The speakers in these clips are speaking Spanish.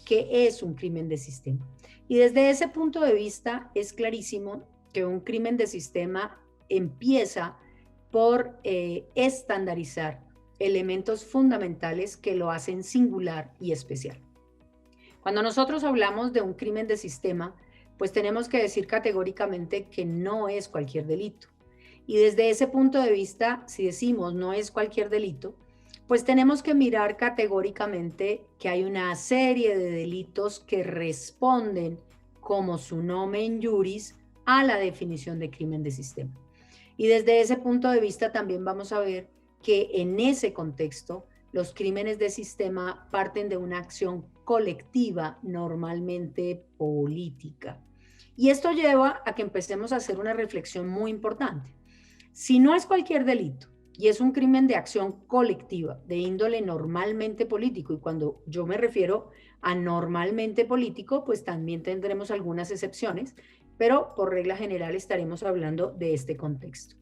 qué es un crimen de sistema. Y desde ese punto de vista es clarísimo que un crimen de sistema empieza por estandarizar elementos fundamentales que lo hacen singular y especial. Cuando nosotros hablamos de un crimen de sistema, pues tenemos que decir categóricamente que no es cualquier delito. Y desde ese punto de vista, si decimos no es cualquier delito, pues tenemos que mirar categóricamente que hay una serie de delitos que responden como su nomen juris a la definición de crimen de sistema. Y desde ese punto de vista también vamos a ver que en ese contexto los crímenes de sistema parten de una acción colectiva, normalmente política. Y esto lleva a que empecemos a hacer una reflexión muy importante. Si no es cualquier delito y es un crimen de acción colectiva, de índole normalmente político, y cuando yo me refiero a normalmente político, pues también tendremos algunas excepciones, pero por regla general estaremos hablando de este contexto.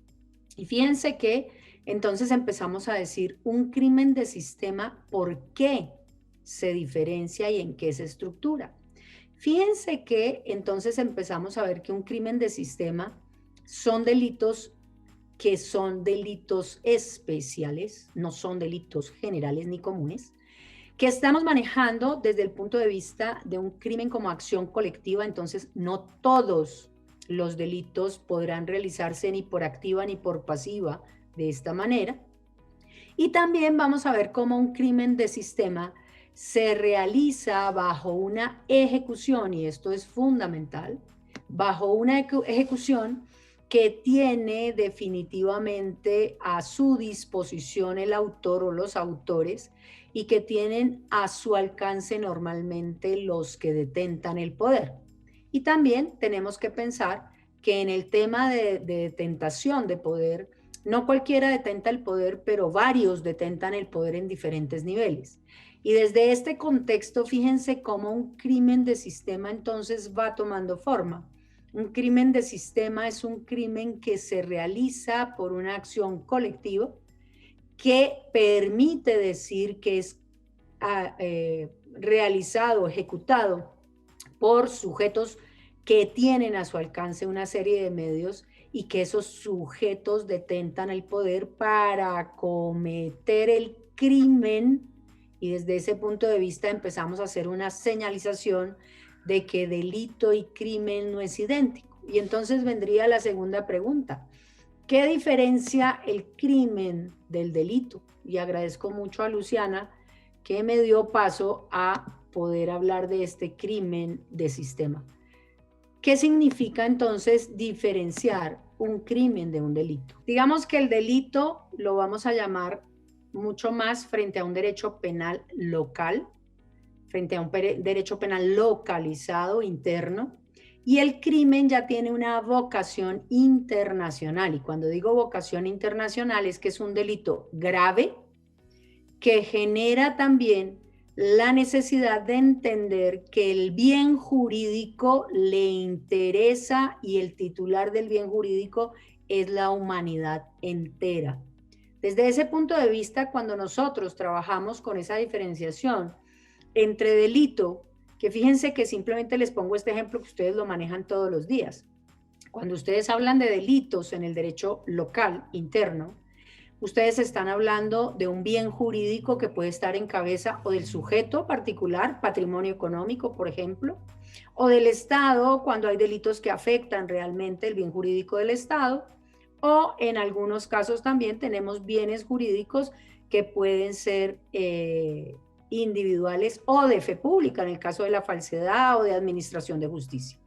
Y fíjense que entonces empezamos a decir un crimen de sistema, ¿por qué se diferencia y en qué se estructura? Fíjense que entonces empezamos a ver que un crimen de sistema son delitos que son delitos especiales, no son delitos generales ni comunes, que estamos manejando desde el punto de vista de un crimen como acción colectiva. Entonces no todos los delitos podrán realizarse ni por activa ni por pasiva de esta manera. Y también vamos a ver cómo un crimen de sistema se realiza bajo una ejecución, y esto es fundamental, bajo una ejecución que tiene definitivamente a su disposición el autor o los autores, y que tienen a su alcance normalmente los que detentan el poder. Y también tenemos que pensar que en el tema de detentación de poder, no cualquiera detenta el poder, pero varios detentan el poder en diferentes niveles. Y desde este contexto, fíjense cómo un crimen de sistema entonces va tomando forma. Un crimen de sistema es un crimen que se realiza por una acción colectiva que permite decir que es realizado, ejecutado por sujetos que tienen a su alcance una serie de medios, y que esos sujetos detentan el poder para cometer el crimen. Y desde ese punto de vista empezamos a hacer una señalización de que delito y crimen no es idéntico. Y entonces vendría la segunda pregunta: ¿qué diferencia el crimen del delito? Y agradezco mucho a Luciana que me dio paso a poder hablar de este crimen de sistema. ¿Qué significa entonces diferenciar un crimen de un delito? Digamos que el delito lo vamos a llamar mucho más frente a un derecho penal local, frente a un derecho penal localizado, interno, y el crimen ya tiene una vocación internacional. Y cuando digo vocación internacional es que es un delito grave que genera también la necesidad de entender que el bien jurídico le interesa, y el titular del bien jurídico es la humanidad entera. Desde ese punto de vista, cuando nosotros trabajamos con esa diferenciación entre delito, que fíjense que simplemente les pongo este ejemplo que ustedes lo manejan todos los días. Cuando ustedes hablan de delitos en el derecho local, interno, ustedes están hablando de un bien jurídico que puede estar en cabeza o del sujeto particular, patrimonio económico, por ejemplo, o del Estado, cuando hay delitos que afectan realmente el bien jurídico del Estado, o en algunos casos también tenemos bienes jurídicos que pueden ser individuales o de fe pública, en el caso de la falsedad o de administración de justicia.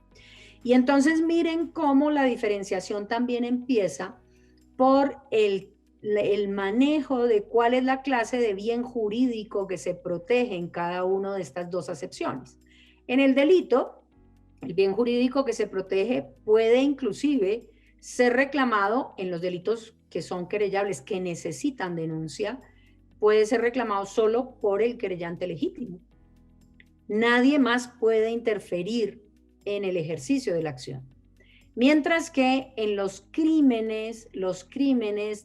Y entonces miren cómo la diferenciación también empieza por el manejo de cuál es la clase de bien jurídico que se protege en cada una de estas dos acepciones. En el delito, el bien jurídico que se protege puede inclusive ser reclamado en los delitos que son querellables, que necesitan denuncia, puede ser reclamado solo por el querellante legítimo. Nadie más puede interferir en el ejercicio de la acción. Mientras que en los crímenes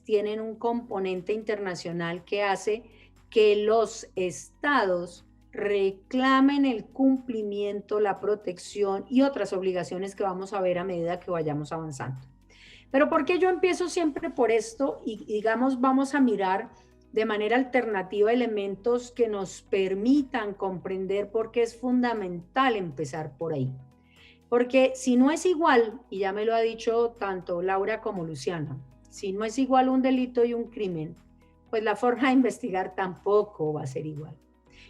tienen un componente internacional que hace que los estados reclamen el cumplimiento, la protección y otras obligaciones que vamos a ver a medida que vayamos avanzando. Pero ¿por qué yo empiezo siempre por esto? Y digamos, vamos a mirar de manera alternativa elementos que nos permitan comprender por qué es fundamental empezar por ahí. Porque si no es igual, y ya me lo ha dicho tanto Laura como Luciana, si no es igual un delito y un crimen, pues la forma de investigar tampoco va a ser igual.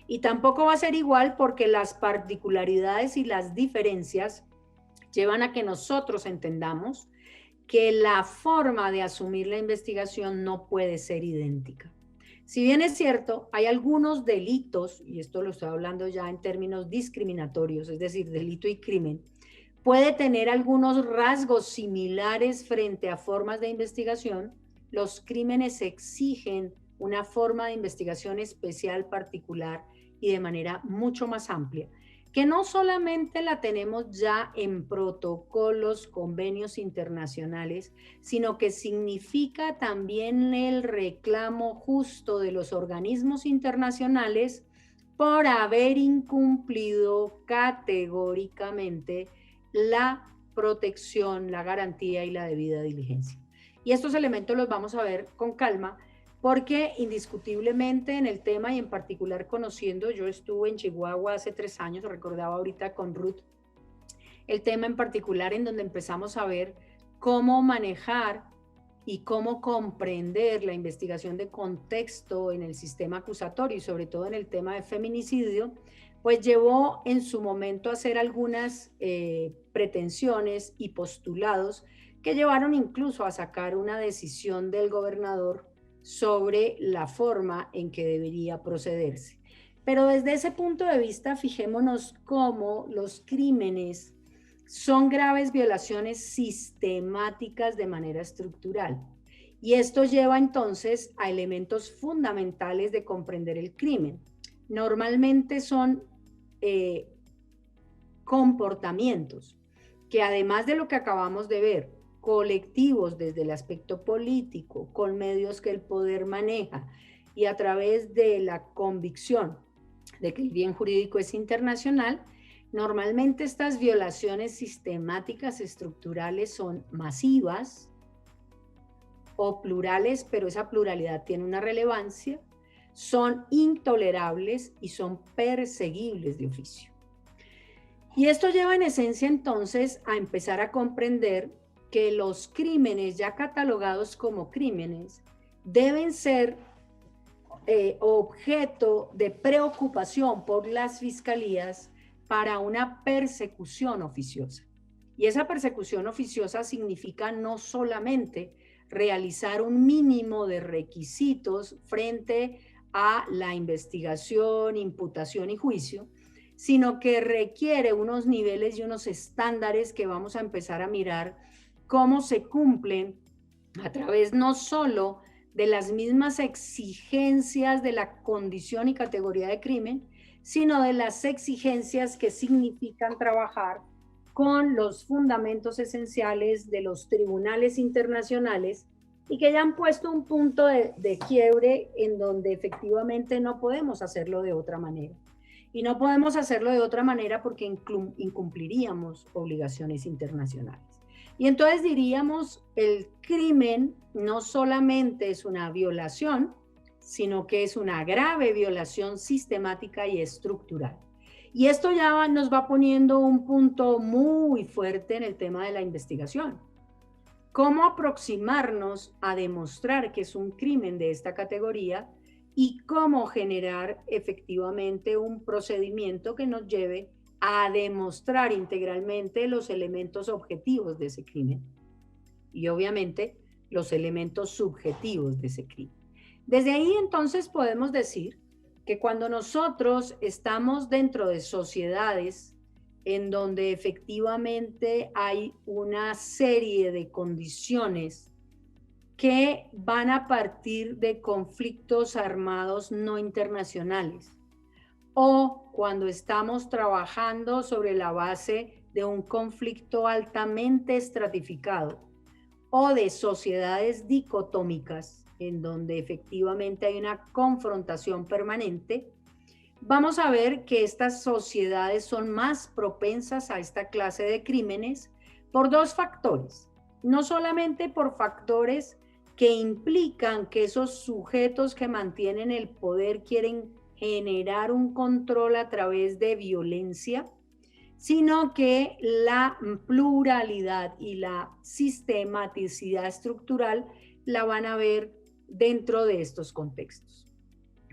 Y tampoco va a ser igual porque las particularidades y las diferencias llevan a que nosotros entendamos que la forma de asumir la investigación no puede ser idéntica. Si bien es cierto, hay algunos delitos, y esto lo estoy hablando ya en términos discriminatorios, es decir, delito y crimen, puede tener algunos rasgos similares frente a formas de investigación. Los crímenes exigen una forma de investigación especial, particular y de manera mucho más amplia, que no solamente la tenemos ya en protocolos, convenios internacionales, sino que significa también el reclamo justo de los organismos internacionales por haber incumplido categóricamente la protección, la garantía y la debida diligencia. Y estos elementos los vamos a ver con calma porque indiscutiblemente en el tema y en particular conociendo, yo estuve en Chihuahua hace 3 años, recordaba ahorita con Ruth, el tema en particular en donde empezamos a ver cómo manejar y cómo comprender la investigación de contexto en el sistema acusatorio y sobre todo en el tema de feminicidio, pues llevó en su momento a hacer algunas pretensiones y postulados que llevaron incluso a sacar una decisión del gobernador sobre la forma en que debería procederse. Pero desde ese punto de vista, fijémonos cómo los crímenes son graves violaciones sistemáticas de manera estructural. Y esto lleva entonces a elementos fundamentales de comprender el crimen. Normalmente son comportamientos que además de lo que acabamos de ver, colectivos desde el aspecto político, con medios que el poder maneja y a través de la convicción de que el bien jurídico es internacional, normalmente estas violaciones sistemáticas estructurales son masivas o plurales, pero esa pluralidad tiene una relevancia, son intolerables y son perseguibles de oficio. Y esto lleva en esencia entonces a empezar a comprender que los crímenes ya catalogados como crímenes deben ser objeto de preocupación por las fiscalías para una persecución oficiosa. Y esa persecución oficiosa significa no solamente realizar un mínimo de requisitos frente a la investigación, imputación y juicio, sino que requiere unos niveles y unos estándares que vamos a empezar a mirar cómo se cumplen a través no solo de las mismas exigencias de la condición y categoría de crimen, sino de las exigencias que significan trabajar con los fundamentos esenciales de los tribunales internacionales y que ya han puesto un punto de quiebre en donde efectivamente no podemos hacerlo de otra manera. Y no podemos hacerlo de otra manera porque incumpliríamos obligaciones internacionales. Y entonces diríamos, el crimen no solamente es una violación, sino que es una grave violación sistemática y estructural. Y esto ya nos va poniendo un punto muy fuerte en el tema de la investigación. ¿Cómo aproximarnos a demostrar que es un crimen de esta categoría y cómo generar efectivamente un procedimiento que nos lleve a demostrar integralmente los elementos objetivos de ese crimen y obviamente los elementos subjetivos de ese crimen? Desde ahí entonces podemos decir que cuando nosotros estamos dentro de sociedades en donde efectivamente hay una serie de condiciones que van a partir de conflictos armados no internacionales, o cuando estamos trabajando sobre la base de un conflicto altamente estratificado o de sociedades dicotómicas en donde efectivamente hay una confrontación permanente, vamos a ver que estas sociedades son más propensas a esta clase de crímenes por dos factores. No solamente por factores que implican que esos sujetos que mantienen el poder quieren generar un control a través de violencia, sino que la pluralidad y la sistematicidad estructural la van a ver dentro de estos contextos.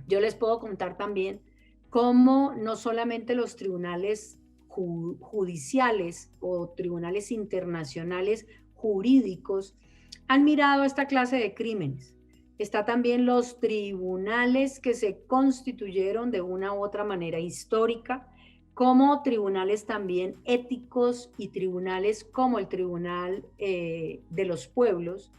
Yo les puedo contar también cómo no solamente los tribunales judiciales o tribunales internacionales jurídicos han mirado esta clase de crímenes. Está también los tribunales que se constituyeron de una u otra manera histórica, como tribunales también éticos y tribunales como el Tribunal de los Pueblos,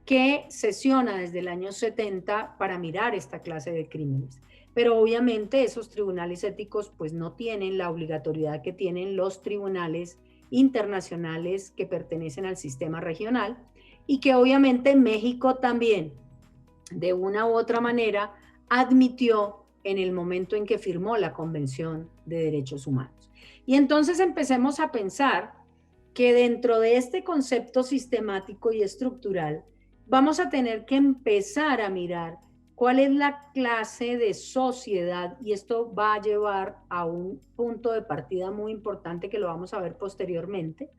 que sesiona desde el año 70 para mirar esta clase de crímenes. Pero obviamente esos tribunales éticos pues no tienen la obligatoriedad que tienen los tribunales internacionales que pertenecen al sistema regional y que obviamente México también de una u otra manera admitió en el momento en que firmó la Convención de Derechos Humanos. Y entonces empecemos a pensar que dentro de este concepto sistemático y estructural vamos a tener que empezar a mirar cuál es la clase de sociedad, y esto va a llevar a un punto de partida muy importante que lo vamos a ver posteriormente,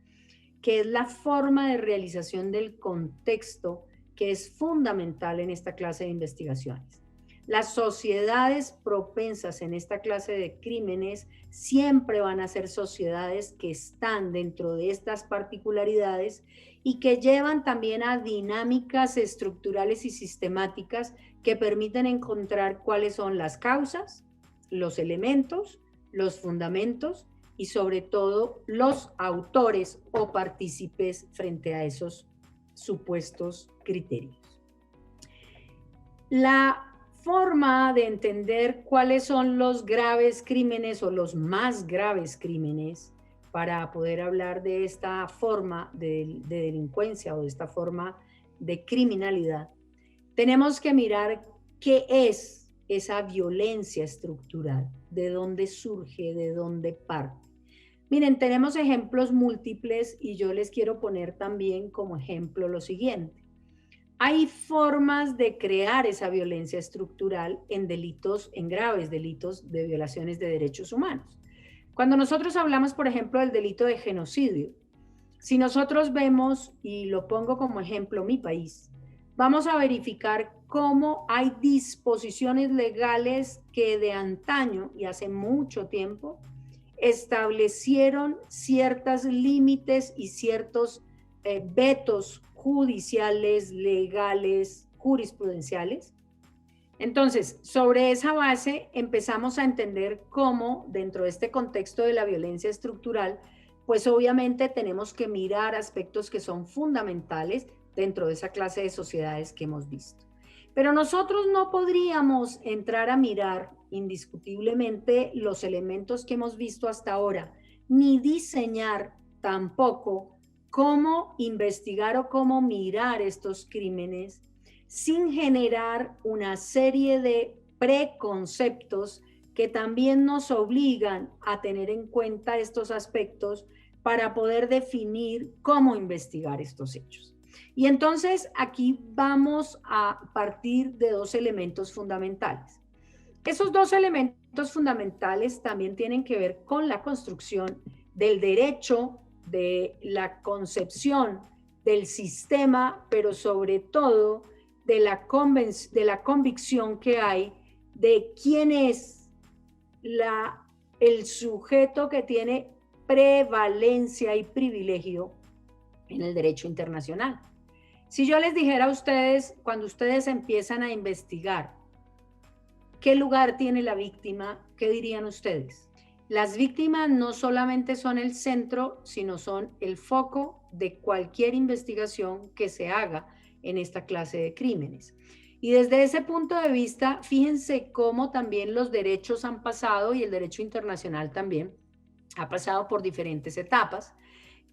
que es la forma de realización del contexto que es fundamental en esta clase de investigaciones. Las sociedades propensas en esta clase de crímenes siempre van a ser sociedades que están dentro de estas particularidades y que llevan también a dinámicas estructurales y sistemáticas que permiten encontrar cuáles son las causas, los elementos, los fundamentos y sobre todo los autores o partícipes frente a esos supuestos criterios. La forma de entender cuáles son los graves crímenes o los más graves crímenes para poder hablar de esta forma de delincuencia o de esta forma de criminalidad, tenemos que mirar qué es esa violencia estructural, de dónde surge, de dónde parte. Miren, tenemos ejemplos múltiples y yo les quiero poner también como ejemplo lo siguiente. Hay formas de crear esa violencia estructural en delitos, en graves delitos de violaciones de derechos humanos. Cuando nosotros hablamos, por ejemplo, del delito de genocidio, si nosotros vemos, y lo pongo como ejemplo mi país, vamos a verificar cómo hay disposiciones legales que de antaño y hace mucho tiempo establecieron ciertos límites y ciertos vetos judiciales, legales, jurisprudenciales. Entonces, sobre esa base empezamos a entender cómo dentro de este contexto de la violencia estructural, pues obviamente tenemos que mirar aspectos que son fundamentales dentro de esa clase de sociedades que hemos visto. Pero nosotros no podríamos entrar a mirar indiscutiblemente los elementos que hemos visto hasta ahora, ni diseñar tampoco cómo investigar o cómo mirar estos crímenes sin generar una serie de preconceptos que también nos obligan a tener en cuenta estos aspectos para poder definir cómo investigar estos hechos. Y entonces aquí vamos a partir de dos elementos fundamentales. Esos dos elementos fundamentales también tienen que ver con la construcción del derecho, de la concepción del sistema, pero sobre todo de la convicción que hay de quién es el sujeto que tiene prevalencia y privilegio en el derecho internacional. Si yo les dijera a ustedes, cuando ustedes empiezan a investigar, ¿qué lugar tiene la víctima? ¿Qué dirían ustedes? Las víctimas no solamente son el centro, sino son el foco de cualquier investigación que se haga en esta clase de crímenes. Y desde ese punto de vista, fíjense cómo también los derechos han pasado y el derecho internacional también ha pasado por diferentes etapas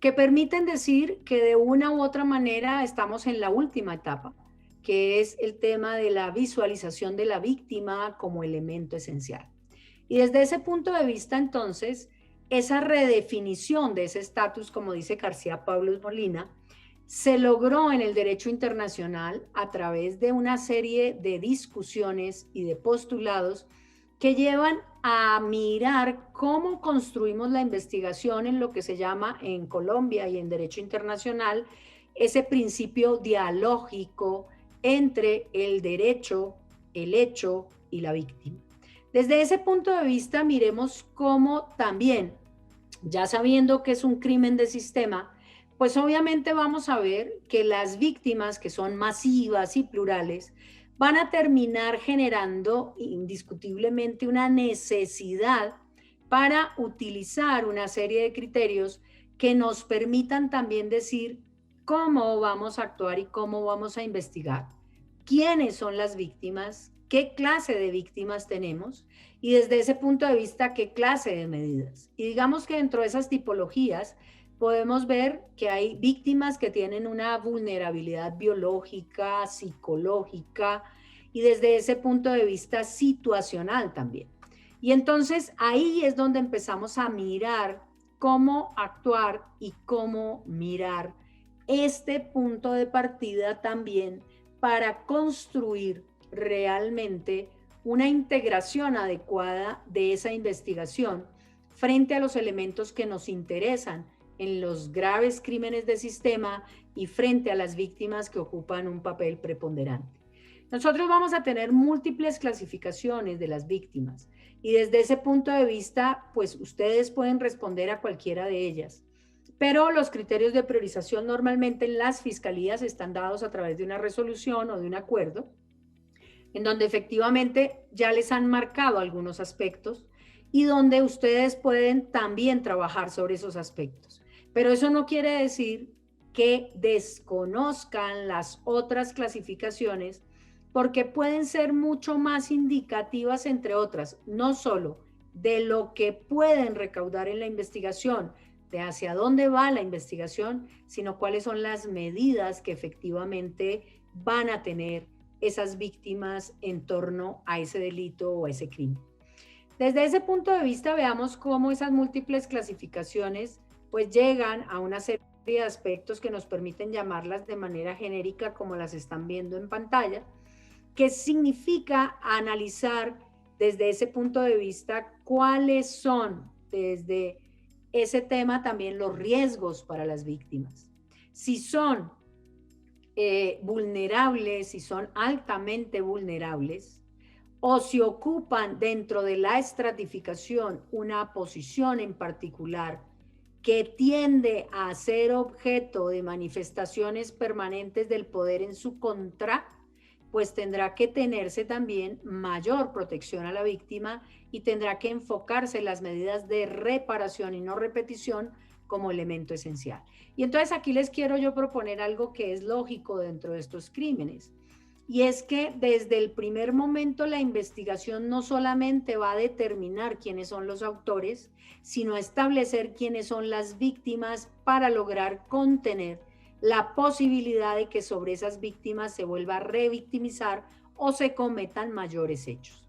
que permiten decir que de una u otra manera estamos en la última etapa, que es el tema de la visualización de la víctima como elemento esencial. Y desde ese punto de vista, entonces, esa redefinición de ese estatus, como dice García Pablo Molina, se logró en el derecho internacional a través de una serie de discusiones y de postulados que llevan a mirar cómo construimos la investigación en lo que se llama en Colombia y en derecho internacional ese principio dialógico entre el derecho, el hecho y la víctima. Desde ese punto de vista, miremos cómo también, ya sabiendo que es un crimen de sistema, pues obviamente vamos a ver que las víctimas, que son masivas y plurales, van a terminar generando indiscutiblemente una necesidad para utilizar una serie de criterios que nos permitan también decir cómo vamos a actuar y cómo vamos a investigar, quiénes son las víctimas, qué clase de víctimas tenemos y desde ese punto de vista qué clase de medidas. Y digamos que dentro de esas tipologías podemos ver que hay víctimas que tienen una vulnerabilidad biológica, psicológica y desde ese punto de vista situacional también. Y entonces ahí es donde empezamos a mirar cómo actuar y cómo mirar este punto de partida también para construir realmente una integración adecuada de esa investigación frente a los elementos que nos interesan en los graves crímenes de sistema y frente a las víctimas que ocupan un papel preponderante. Nosotros vamos a tener múltiples clasificaciones de las víctimas y desde ese punto de vista, pues ustedes pueden responder a cualquiera de ellas. Pero los criterios de priorización normalmente en las fiscalías están dados a través de una resolución o de un acuerdo, en donde efectivamente ya les han marcado algunos aspectos y donde ustedes pueden también trabajar sobre esos aspectos. Pero eso no quiere decir que desconozcan las otras clasificaciones, porque pueden ser mucho más indicativas, entre otras, no solo de lo que pueden recaudar en la investigación, de hacia dónde va la investigación, sino cuáles son las medidas que efectivamente van a tener esas víctimas en torno a ese delito o a ese crimen. Desde ese punto de vista, veamos cómo esas múltiples clasificaciones pues llegan a una serie de aspectos que nos permiten llamarlas de manera genérica como las están viendo en pantalla, que significa analizar desde ese punto de vista cuáles son desde ese tema también los riesgos para las víctimas. Si son vulnerables, si son altamente vulnerables, o si ocupan dentro de la estratificación una posición en particular que tiende a ser objeto de manifestaciones permanentes del poder en su contra, pues tendrá que tenerse también mayor protección a la víctima y tendrá que enfocarse las medidas de reparación y no repetición como elemento esencial. Y entonces aquí les quiero yo proponer algo que es lógico dentro de estos crímenes. Y es que desde el primer momento la investigación no solamente va a determinar quiénes son los autores, sino a establecer quiénes son las víctimas para lograr contener la posibilidad de que sobre esas víctimas se vuelva a revictimizar o se cometan mayores hechos.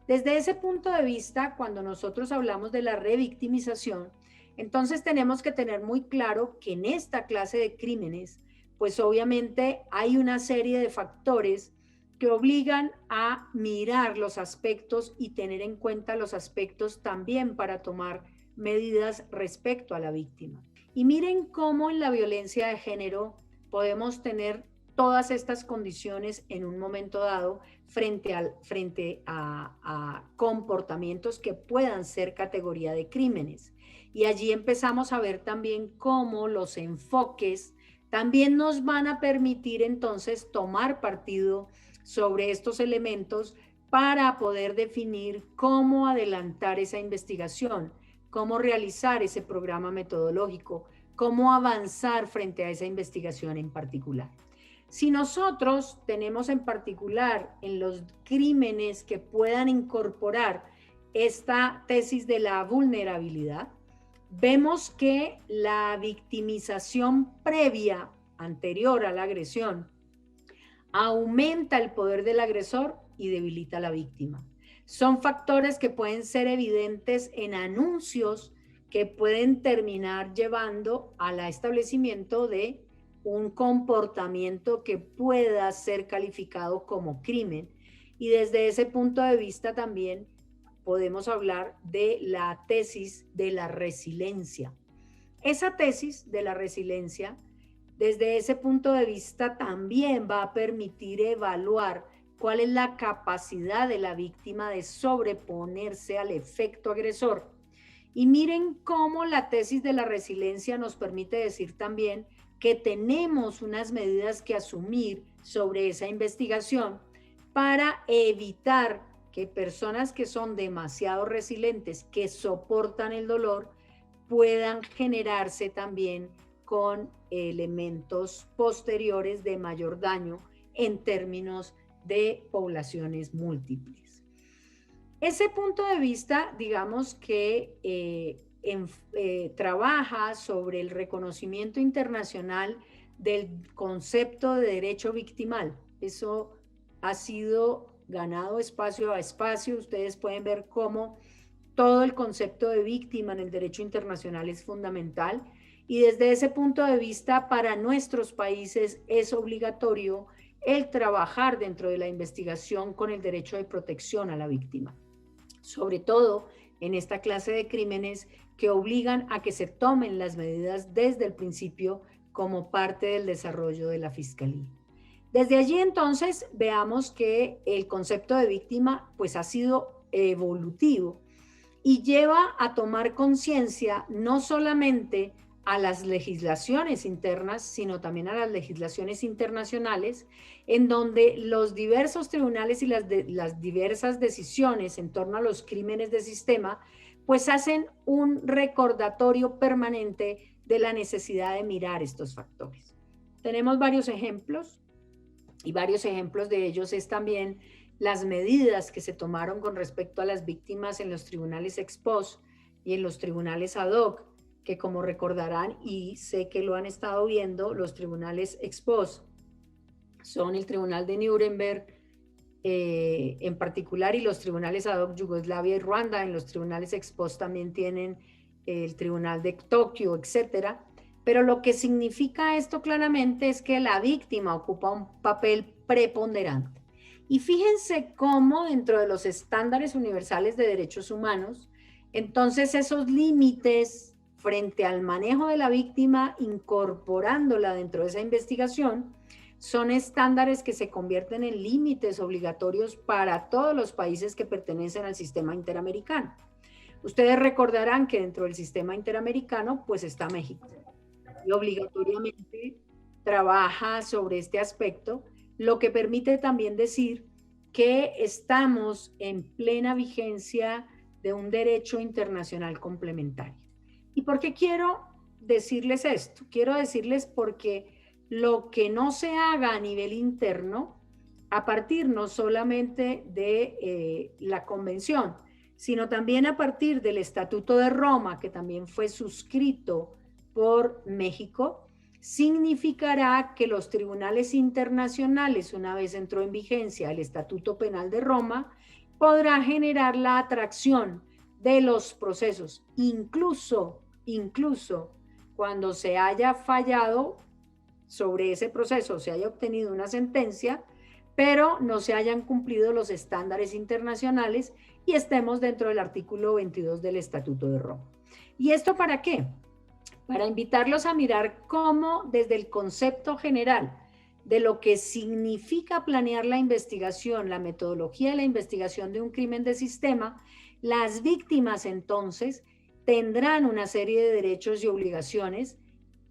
Desde ese punto de vista, cuando nosotros hablamos de la revictimización, entonces tenemos que tener muy claro que en esta clase de crímenes, pues obviamente hay una serie de factores que obligan a mirar los aspectos y tener en cuenta los aspectos también para tomar medidas respecto a la víctima. Y miren cómo en la violencia de género podemos tener todas estas condiciones en un momento dado frente a comportamientos que puedan ser categoría de crímenes. Y allí empezamos a ver también cómo los enfoques también nos van a permitir entonces tomar partido sobre estos elementos para poder definir cómo adelantar esa investigación, cómo realizar ese programa metodológico, cómo avanzar frente a esa investigación en particular. Si nosotros tenemos en particular en los crímenes que puedan incorporar esta tesis de la vulnerabilidad, vemos que la victimización previa, anterior a la agresión, aumenta el poder del agresor y debilita a la víctima. Son factores que pueden ser evidentes en anuncios que pueden terminar llevando al establecimiento de un comportamiento que pueda ser calificado como crimen. Y desde ese punto de vista también podemos hablar de la tesis de la resiliencia. Esa tesis de la resiliencia, desde ese punto de vista, también va a permitir evaluar cuál es la capacidad de la víctima de sobreponerse al efecto agresor. Y miren cómo la tesis de la resiliencia nos permite decir también que tenemos unas medidas que asumir sobre esa investigación para evitar que personas que son demasiado resilientes, que soportan el dolor, puedan generarse también con elementos posteriores de mayor daño en términos de poblaciones múltiples. Ese punto de vista, digamos que trabaja sobre el reconocimiento internacional del concepto de derecho victimal. Eso ha sido ganado espacio a espacio. Ustedes pueden ver cómo todo el concepto de víctima en el derecho internacional es fundamental, y desde ese punto de vista para nuestros países es obligatorio el trabajar dentro de la investigación con el derecho de protección a la víctima, sobre todo en esta clase de crímenes que obligan a que se tomen las medidas desde el principio como parte del desarrollo de la Fiscalía. Desde allí entonces veamos que el concepto de víctima pues ha sido evolutivo y lleva a tomar conciencia no solamente a las legislaciones internas, sino también a las legislaciones internacionales, en donde los diversos tribunales y las diversas decisiones en torno a los crímenes de sistema, pues hacen un recordatorio permanente de la necesidad de mirar estos factores. Tenemos varios ejemplos, y varios ejemplos de ellos es también las medidas que se tomaron con respecto a las víctimas en los tribunales ex post y en los tribunales ad hoc, que como recordarán, y sé que lo han estado viendo, los tribunales ex post son el Tribunal de Nuremberg en particular, y los tribunales ad hoc Yugoslavia y Ruanda. En los tribunales ex post también tienen el Tribunal de Tokio, etcétera. Pero lo que significa esto claramente es que la víctima ocupa un papel preponderante. Y fíjense cómo dentro de los estándares universales de derechos humanos, entonces esos límites frente al manejo de la víctima, incorporándola dentro de esa investigación, son estándares que se convierten en límites obligatorios para todos los países que pertenecen al sistema interamericano. Ustedes recordarán que dentro del sistema interamericano pues está México, y obligatoriamente trabaja sobre este aspecto, lo que permite también decir que estamos en plena vigencia de un derecho internacional complementario. ¿Y por qué quiero decirles esto? Quiero decirles porque lo que no se haga a nivel interno, a partir no solamente de la convención, sino también a partir del Estatuto de Roma, que también fue suscrito por México, significará que los tribunales internacionales, una vez entró en vigencia el Estatuto Penal de Roma, podrá generar la atracción de los procesos, incluso cuando se haya fallado sobre ese proceso, se haya obtenido una sentencia, pero no se hayan cumplido los estándares internacionales y estemos dentro del artículo 22 del Estatuto de Roma. ¿Y esto para qué? Para invitarlos a mirar cómo desde el concepto general de lo que significa planear la investigación, la metodología de la investigación de un crimen de sistema, las víctimas entonces tendrán una serie de derechos y obligaciones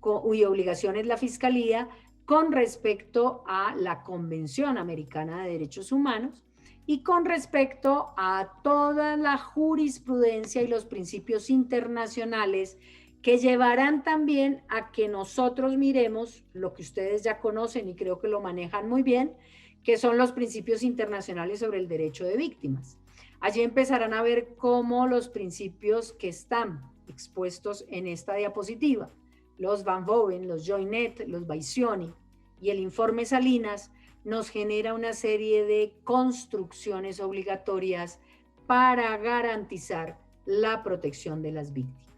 la Fiscalía con respecto a la Convención Americana de Derechos Humanos y con respecto a toda la jurisprudencia y los principios internacionales que llevarán también a que nosotros miremos lo que ustedes ya conocen y creo que lo manejan muy bien, que son los principios internacionales sobre el derecho de víctimas. Allí empezarán a ver cómo los principios que están expuestos en esta diapositiva, los Van Boven, los Joinet, los Baisioni y el informe Salinas, nos genera una serie de construcciones obligatorias para garantizar la protección de las víctimas.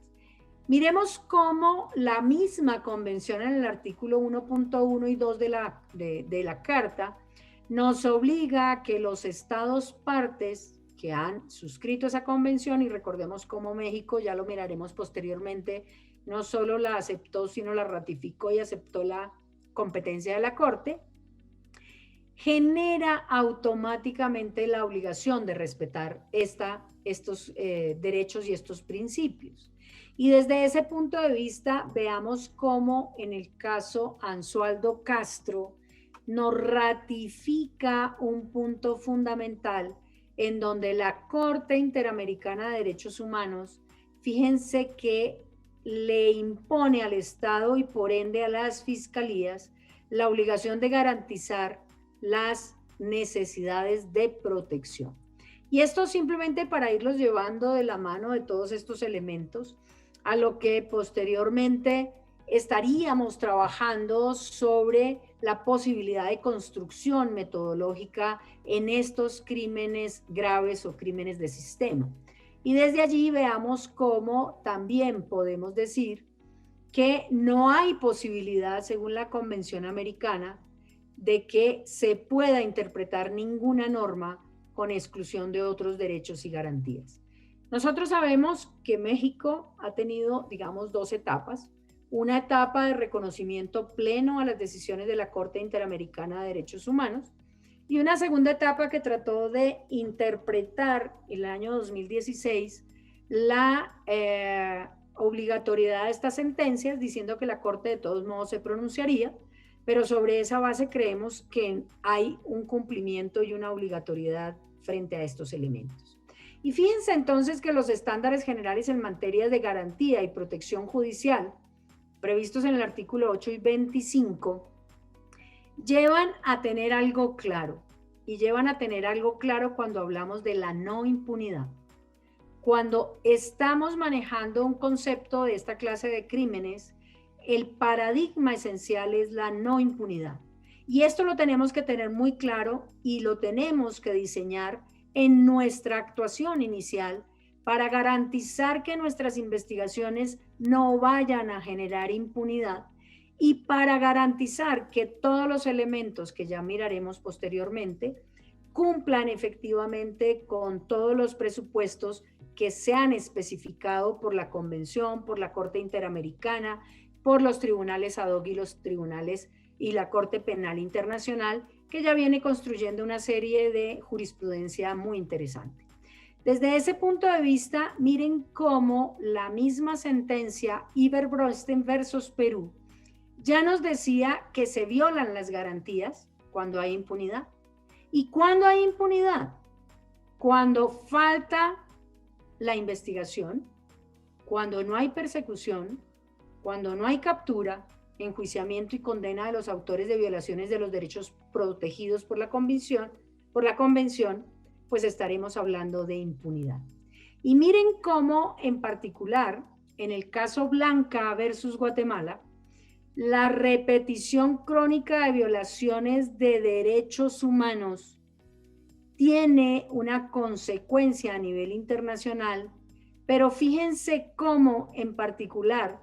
Miremos cómo la misma convención en el artículo 1.1 y 2 de la Carta nos obliga a que los estados partes que han suscrito esa convención, y recordemos cómo México, ya lo miraremos posteriormente, no solo la aceptó, sino la ratificó y aceptó la competencia de la Corte, genera automáticamente la obligación de respetar estos derechos y estos principios. Y desde ese punto de vista, veamos cómo en el caso Anzualdo Castro nos ratifica un punto fundamental en donde la Corte Interamericana de Derechos Humanos, fíjense que le impone al Estado y por ende a las fiscalías la obligación de garantizar las necesidades de protección. Y esto simplemente para irlos llevando de la mano de todos estos elementos a lo que posteriormente estaríamos trabajando sobre la posibilidad de construcción metodológica en estos crímenes graves o crímenes de sistema. Y desde allí veamos cómo también podemos decir que no hay posibilidad, según la Convención Americana, de que se pueda interpretar ninguna norma con exclusión de otros derechos y garantías. Nosotros sabemos que México ha tenido, digamos, dos etapas. Una etapa de reconocimiento pleno a las decisiones de la Corte Interamericana de Derechos Humanos y una segunda etapa que trató de interpretar en el año 2016 la obligatoriedad de estas sentencias, diciendo que la Corte de todos modos se pronunciaría, pero sobre esa base creemos que hay un cumplimiento y una obligatoriedad frente a estos elementos. Y fíjense entonces que los estándares generales en materia de garantía y protección judicial, previstos en el artículo 8 y 25, llevan a tener algo claro, y llevan a tener algo claro cuando hablamos de la no impunidad. Cuando estamos manejando un concepto de esta clase de crímenes, el paradigma esencial es la no impunidad. Y esto lo tenemos que tener muy claro y lo tenemos que diseñar en nuestra actuación inicial para garantizar que nuestras investigaciones no vayan a generar impunidad y para garantizar que todos los elementos que ya miraremos posteriormente cumplan efectivamente con todos los presupuestos que se han especificado por la Convención, por la Corte Interamericana, por los tribunales ad hoc y los tribunales y la Corte Penal Internacional, que ya viene construyendo una serie de jurisprudencia muy interesante. Desde ese punto de vista, miren cómo la misma sentencia Iberbrosten versus Perú ya nos decía que se violan las garantías cuando hay impunidad. ¿Y cuándo hay impunidad? Cuando falta la investigación, cuando no hay persecución, cuando no hay captura, enjuiciamiento y condena de los autores de violaciones de los derechos protegidos por la convención, pues estaremos hablando de impunidad. Y miren cómo, en particular, en el caso Blanca versus Guatemala, la repetición crónica de violaciones de derechos humanos tiene una consecuencia a nivel internacional, pero fíjense cómo, en particular,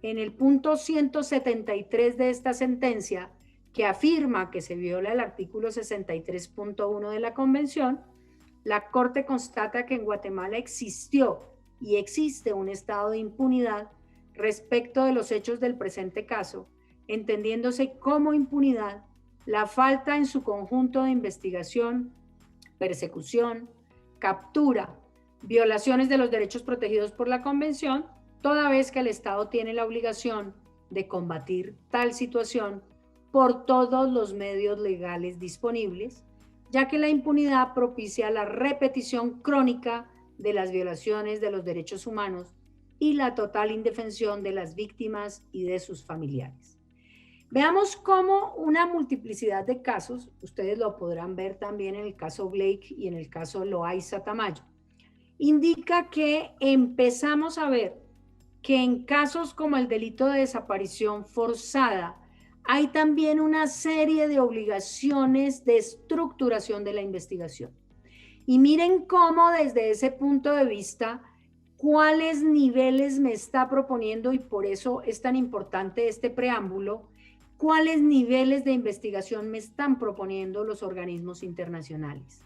en el punto 173 de esta sentencia, que afirma que se viola el artículo 63.1 de la Convención, la Corte constata que en Guatemala existió y existe un estado de impunidad respecto de los hechos del presente caso, entendiéndose como impunidad la falta en su conjunto de investigación, persecución, captura, violaciones de los derechos protegidos por la Convención, toda vez que el Estado tiene la obligación de combatir tal situación por todos los medios legales disponibles, ya que la impunidad propicia la repetición crónica de las violaciones de los derechos humanos y la total indefensión de las víctimas y de sus familiares. Veamos cómo una multiplicidad de casos, ustedes lo podrán ver también en el caso Blake y en el caso Loaiza Tamayo, indica que empezamos a ver que en casos como el delito de desaparición forzada hay también una serie de obligaciones de estructuración de la investigación. Y miren cómo desde ese punto de vista, cuáles niveles me está proponiendo, y por eso es tan importante este preámbulo, cuáles niveles de investigación me están proponiendo los organismos internacionales.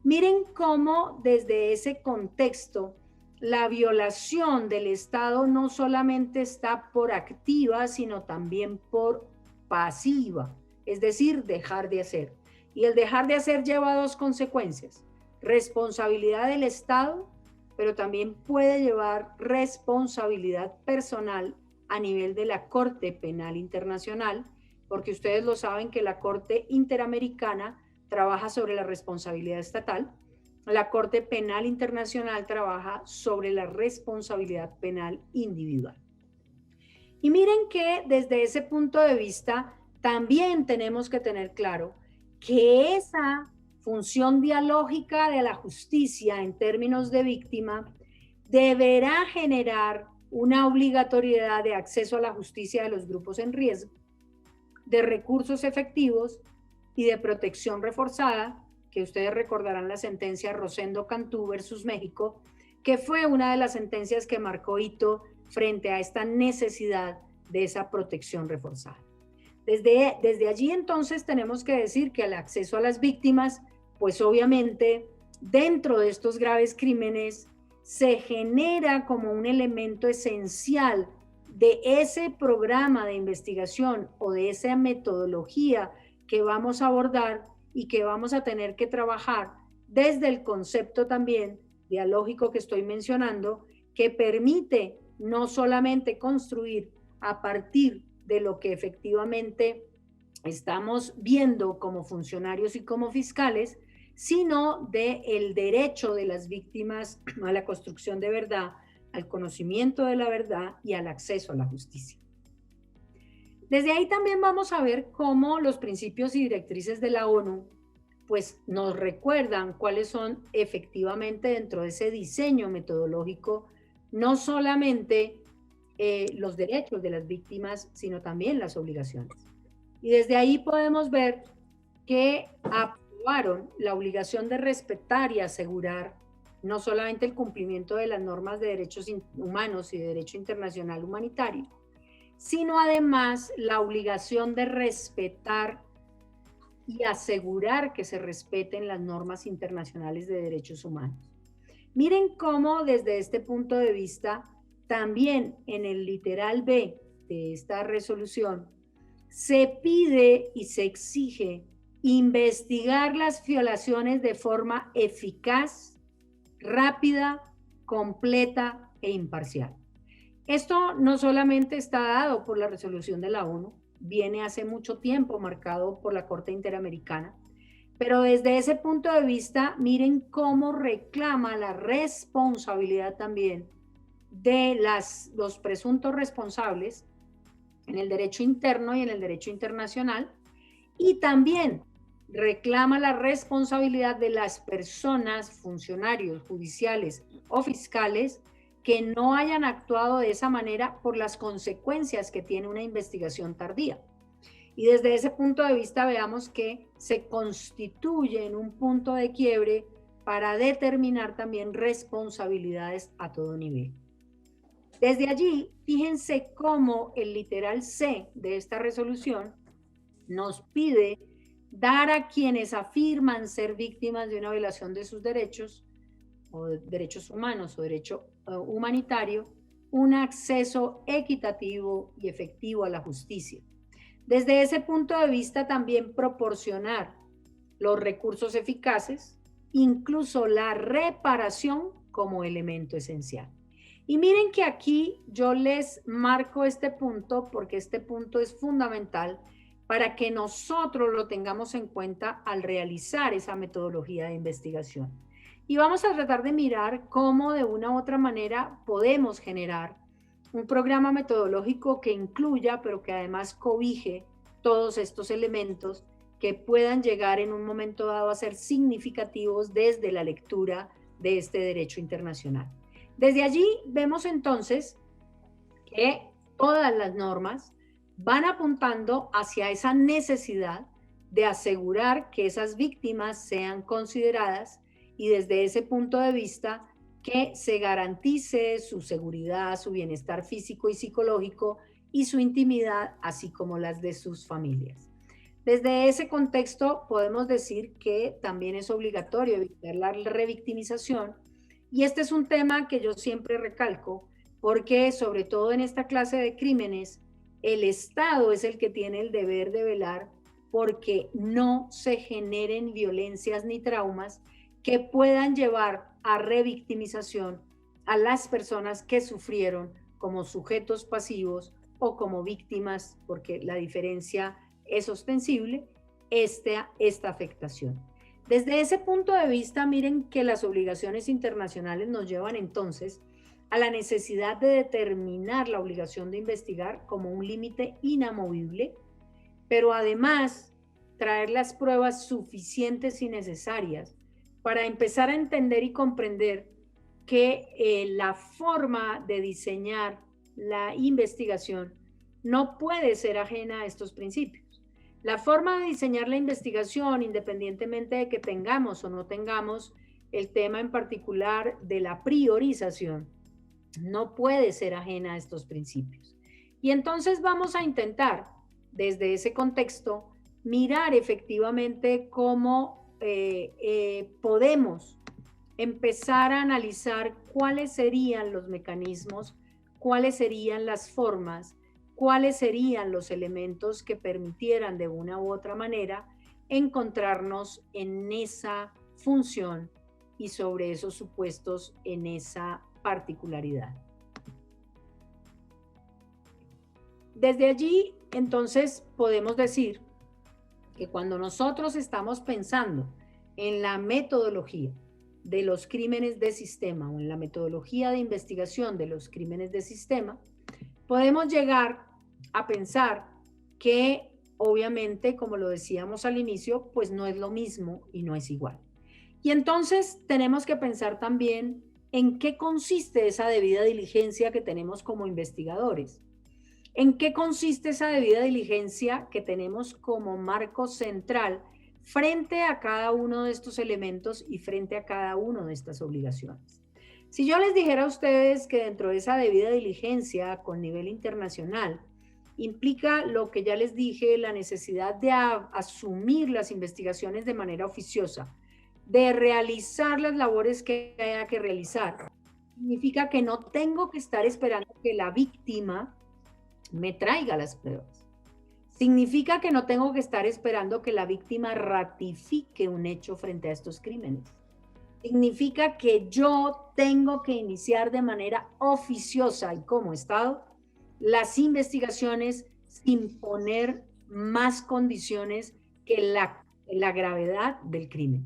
Miren cómo desde ese contexto la violación del Estado no solamente está por activa, sino también por pasiva, es decir, dejar de hacer. Y el dejar de hacer lleva a dos consecuencias: responsabilidad del Estado, pero también puede llevar responsabilidad personal a nivel de la Corte Penal Internacional, porque ustedes lo saben que la Corte Interamericana trabaja sobre la responsabilidad estatal, la Corte Penal Internacional trabaja sobre la responsabilidad penal individual. Y miren que desde ese punto de vista también tenemos que tener claro que esa función dialógica de la justicia en términos de víctima deberá generar una obligatoriedad de acceso a la justicia de los grupos en riesgo, de recursos efectivos y de protección reforzada, que ustedes recordarán la sentencia Rosendo Cantú versus México, que fue una de las sentencias que marcó hito frente a esta necesidad de esa protección reforzada. Desde allí entonces tenemos que decir que el acceso a las víctimas, pues obviamente dentro de estos graves crímenes se genera como un elemento esencial de ese programa de investigación o de esa metodología que vamos a abordar y que vamos a tener que trabajar desde el concepto también dialógico que estoy mencionando, que permite no solamente construir a partir de lo que efectivamente estamos viendo como funcionarios y como fiscales, sino del derecho de las víctimas a la construcción de verdad, al conocimiento de la verdad y al acceso a la justicia. Desde ahí también vamos a ver cómo los principios y directrices de la ONU pues nos recuerdan cuáles son efectivamente dentro de ese diseño metodológico, no solamente los derechos de las víctimas, sino también las obligaciones. Y desde ahí podemos ver que aprobaron la obligación de respetar y asegurar no solamente el cumplimiento de las normas de derechos humanos y de derecho internacional humanitario, sino además la obligación de respetar y asegurar que se respeten las normas internacionales de derechos humanos. Miren cómo desde este punto de vista, también en el literal B de esta resolución, se pide y se exige investigar las violaciones de forma eficaz, rápida, completa e imparcial. Esto no solamente está dado por la resolución de la ONU, viene hace mucho tiempo marcado por la Corte Interamericana, pero desde ese punto de vista, miren cómo reclama la responsabilidad también de los presuntos responsables en el derecho interno y en el derecho internacional, y también reclama la responsabilidad de las personas, funcionarios judiciales o fiscales que no hayan actuado de esa manera por las consecuencias que tiene una investigación tardía. Y desde ese punto de vista veamos que se constituye en un punto de quiebre para determinar también responsabilidades a todo nivel. Desde allí, fíjense cómo el literal C de esta resolución nos pide dar a quienes afirman ser víctimas de una violación de sus derechos, o derechos humanos o derecho humanitario, un acceso equitativo y efectivo a la justicia. Desde ese punto de vista también proporcionar los recursos eficaces, incluso la reparación como elemento esencial. Y miren que aquí yo les marco este punto porque este punto es fundamental para que nosotros lo tengamos en cuenta al realizar esa metodología de investigación. Y vamos a tratar de mirar cómo de una u otra manera podemos generar un programa metodológico que incluya, pero que además cobije todos estos elementos que puedan llegar en un momento dado a ser significativos desde la lectura de este derecho internacional. Desde allí vemos entonces que todas las normas van apuntando hacia esa necesidad de asegurar que esas víctimas sean consideradas y desde ese punto de vista que se garantice su seguridad, su bienestar físico y psicológico y su intimidad, así como las de sus familias. Desde ese contexto podemos decir que también es obligatorio evitar la revictimización, y este es un tema que yo siempre recalco porque sobre todo en esta clase de crímenes el Estado es el que tiene el deber de velar porque no se generen violencias ni traumas que puedan llevar a revictimización a las personas que sufrieron como sujetos pasivos o como víctimas, porque la diferencia es ostensible, esta afectación. Desde ese punto de vista, miren que las obligaciones internacionales nos llevan entonces a la necesidad de determinar la obligación de investigar como un límite inamovible, pero además traer las pruebas suficientes y necesarias para empezar a entender y comprender que la forma de diseñar la investigación no puede ser ajena a estos principios. La forma de diseñar la investigación, independientemente de que tengamos o no tengamos el tema en particular de la priorización, no puede ser ajena a estos principios. Y entonces vamos a intentar, desde ese contexto, mirar efectivamente cómo podemos empezar a analizar cuáles serían los mecanismos, cuáles serían las formas, cuáles serían los elementos que permitieran de una u otra manera encontrarnos en esa función y sobre esos supuestos en esa particularidad. Desde allí, entonces, podemos decir que cuando nosotros estamos pensando en la metodología de los crímenes de sistema o en la metodología de investigación de los crímenes de sistema, podemos llegar a pensar que obviamente, como lo decíamos al inicio, pues no es lo mismo y no es igual. Y entonces tenemos que pensar también en qué consiste esa debida diligencia que tenemos como investigadores. ¿En qué consiste esa debida diligencia que tenemos como marco central frente a cada uno de estos elementos y frente a cada una de estas obligaciones? Si yo les dijera a ustedes que dentro de esa debida diligencia con nivel internacional implica lo que ya les dije, la necesidad de asumir las investigaciones de manera oficiosa, de realizar las labores que haya que realizar, significa que no tengo que estar esperando que la víctima me traiga las pruebas. Significa que no tengo que estar esperando que la víctima ratifique un hecho frente a estos crímenes. Significa que yo tengo que iniciar de manera oficiosa y como Estado las investigaciones sin poner más condiciones que la gravedad del crimen.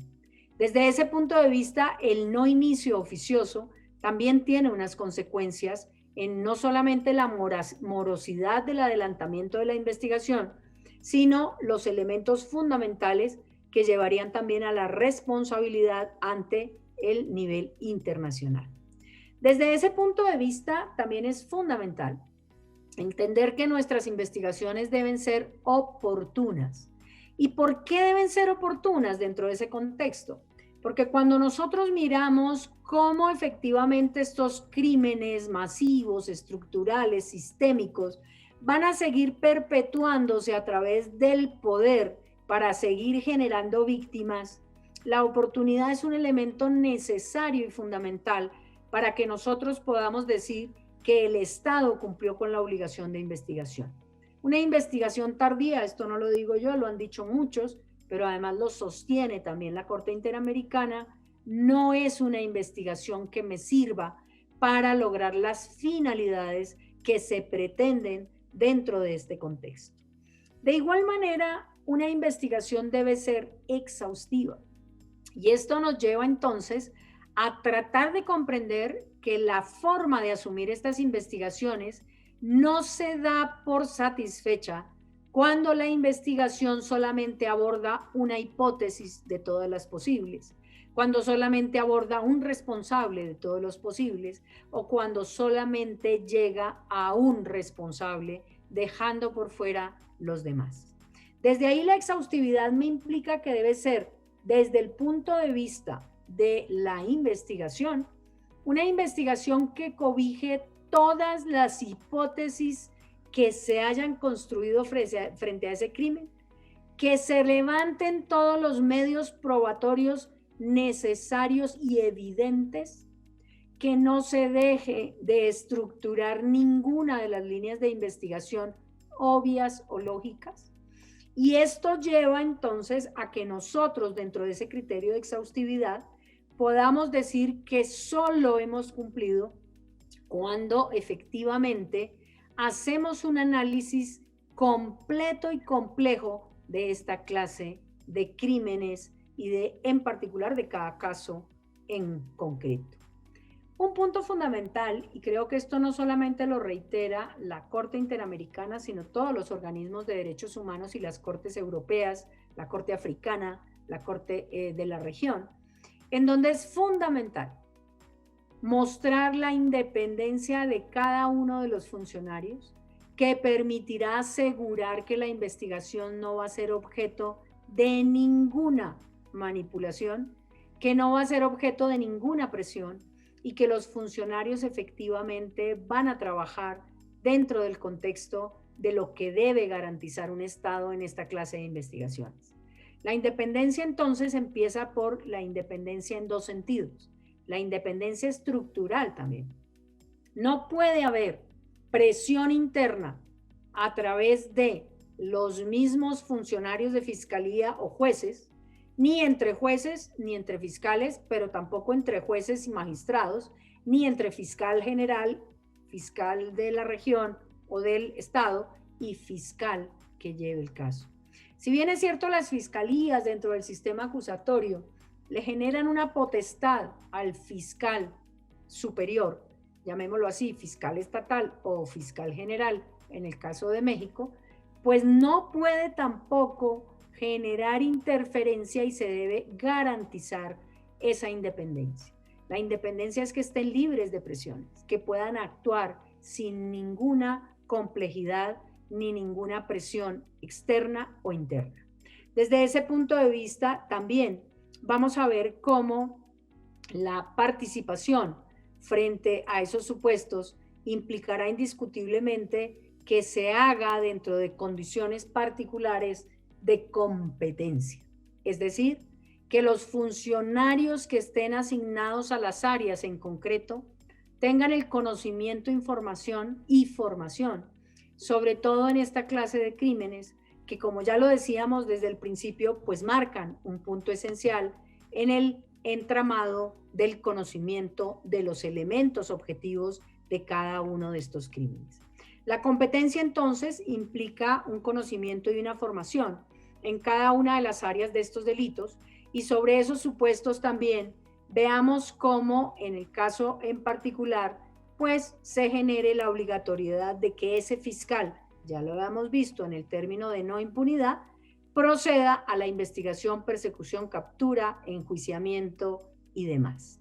Desde ese punto de vista, el no inicio oficioso también tiene unas consecuencias en no solamente la morosidad del adelantamiento de la investigación, sino los elementos fundamentales que llevarían también a la responsabilidad ante el nivel internacional. Desde ese punto de vista, también es fundamental entender que nuestras investigaciones deben ser oportunas. ¿Y por qué deben ser oportunas dentro de ese contexto? Porque cuando nosotros miramos cómo efectivamente estos crímenes masivos, estructurales, sistémicos, van a seguir perpetuándose a través del poder para seguir generando víctimas, la oportunidad es un elemento necesario y fundamental para que nosotros podamos decir que el Estado cumplió con la obligación de investigación. Una investigación tardía, esto no lo digo yo, lo han dicho muchos, pero además lo sostiene también la Corte Interamericana, no es una investigación que me sirva para lograr las finalidades que se pretenden dentro de este contexto. De igual manera, una investigación debe ser exhaustiva. Y esto nos lleva entonces a tratar de comprender que la forma de asumir estas investigaciones no se da por satisfecha cuando la investigación solamente aborda una hipótesis de todas las posibles, cuando solamente aborda un responsable de todos los posibles o cuando solamente llega a un responsable dejando por fuera los demás. Desde ahí la exhaustividad me implica que debe ser desde el punto de vista de la investigación, una investigación que cobije todas las hipótesis que se hayan construido frente a ese crimen, que se levanten todos los medios probatorios necesarios y evidentes, que no se deje de estructurar ninguna de las líneas de investigación obvias o lógicas. Y esto lleva entonces a que nosotros, dentro de ese criterio de exhaustividad, podamos decir que solo hemos cumplido cuando efectivamente hacemos un análisis completo y complejo de esta clase de crímenes y en particular de cada caso en concreto. Un punto fundamental, y creo que esto no solamente lo reitera la Corte Interamericana, sino todos los organismos de derechos humanos y las cortes europeas, la Corte Africana, la Corte de la región, en donde es fundamental mostrar la independencia de cada uno de los funcionarios, que permitirá asegurar que la investigación no va a ser objeto de ninguna manipulación, que no va a ser objeto de ninguna presión y que los funcionarios efectivamente van a trabajar dentro del contexto de lo que debe garantizar un Estado en esta clase de investigaciones. La independencia entonces empieza por la independencia en dos sentidos. La independencia estructural también. No puede haber presión interna a través de los mismos funcionarios de fiscalía o jueces, ni entre jueces ni entre fiscales, pero tampoco entre jueces y magistrados, ni entre fiscal general, fiscal de la región o del estado y fiscal que lleve el caso. Si bien es cierto, las fiscalías dentro del sistema acusatorio le generan una potestad al fiscal superior, llamémoslo así, fiscal estatal o fiscal general, en el caso de México, pues no puede tampoco generar interferencia y se debe garantizar esa independencia. La independencia es que estén libres de presiones, que puedan actuar sin ninguna complejidad ni ninguna presión externa o interna. Desde ese punto de vista, también vamos a ver cómo la participación frente a esos supuestos implicará indiscutiblemente que se haga dentro de condiciones particulares de competencia. Es decir, que los funcionarios que estén asignados a las áreas en concreto tengan el conocimiento, información y formación, sobre todo en esta clase de crímenes que, como ya lo decíamos desde el principio, pues marcan un punto esencial en el entramado del conocimiento de los elementos objetivos de cada uno de estos crímenes. La competencia entonces implica un conocimiento y una formación en cada una de las áreas de estos delitos, y sobre esos supuestos también veamos cómo en el caso en particular pues se genere la obligatoriedad de que ese fiscal, ya lo habíamos visto en el término de no impunidad, proceda a la investigación, persecución, captura, enjuiciamiento y demás.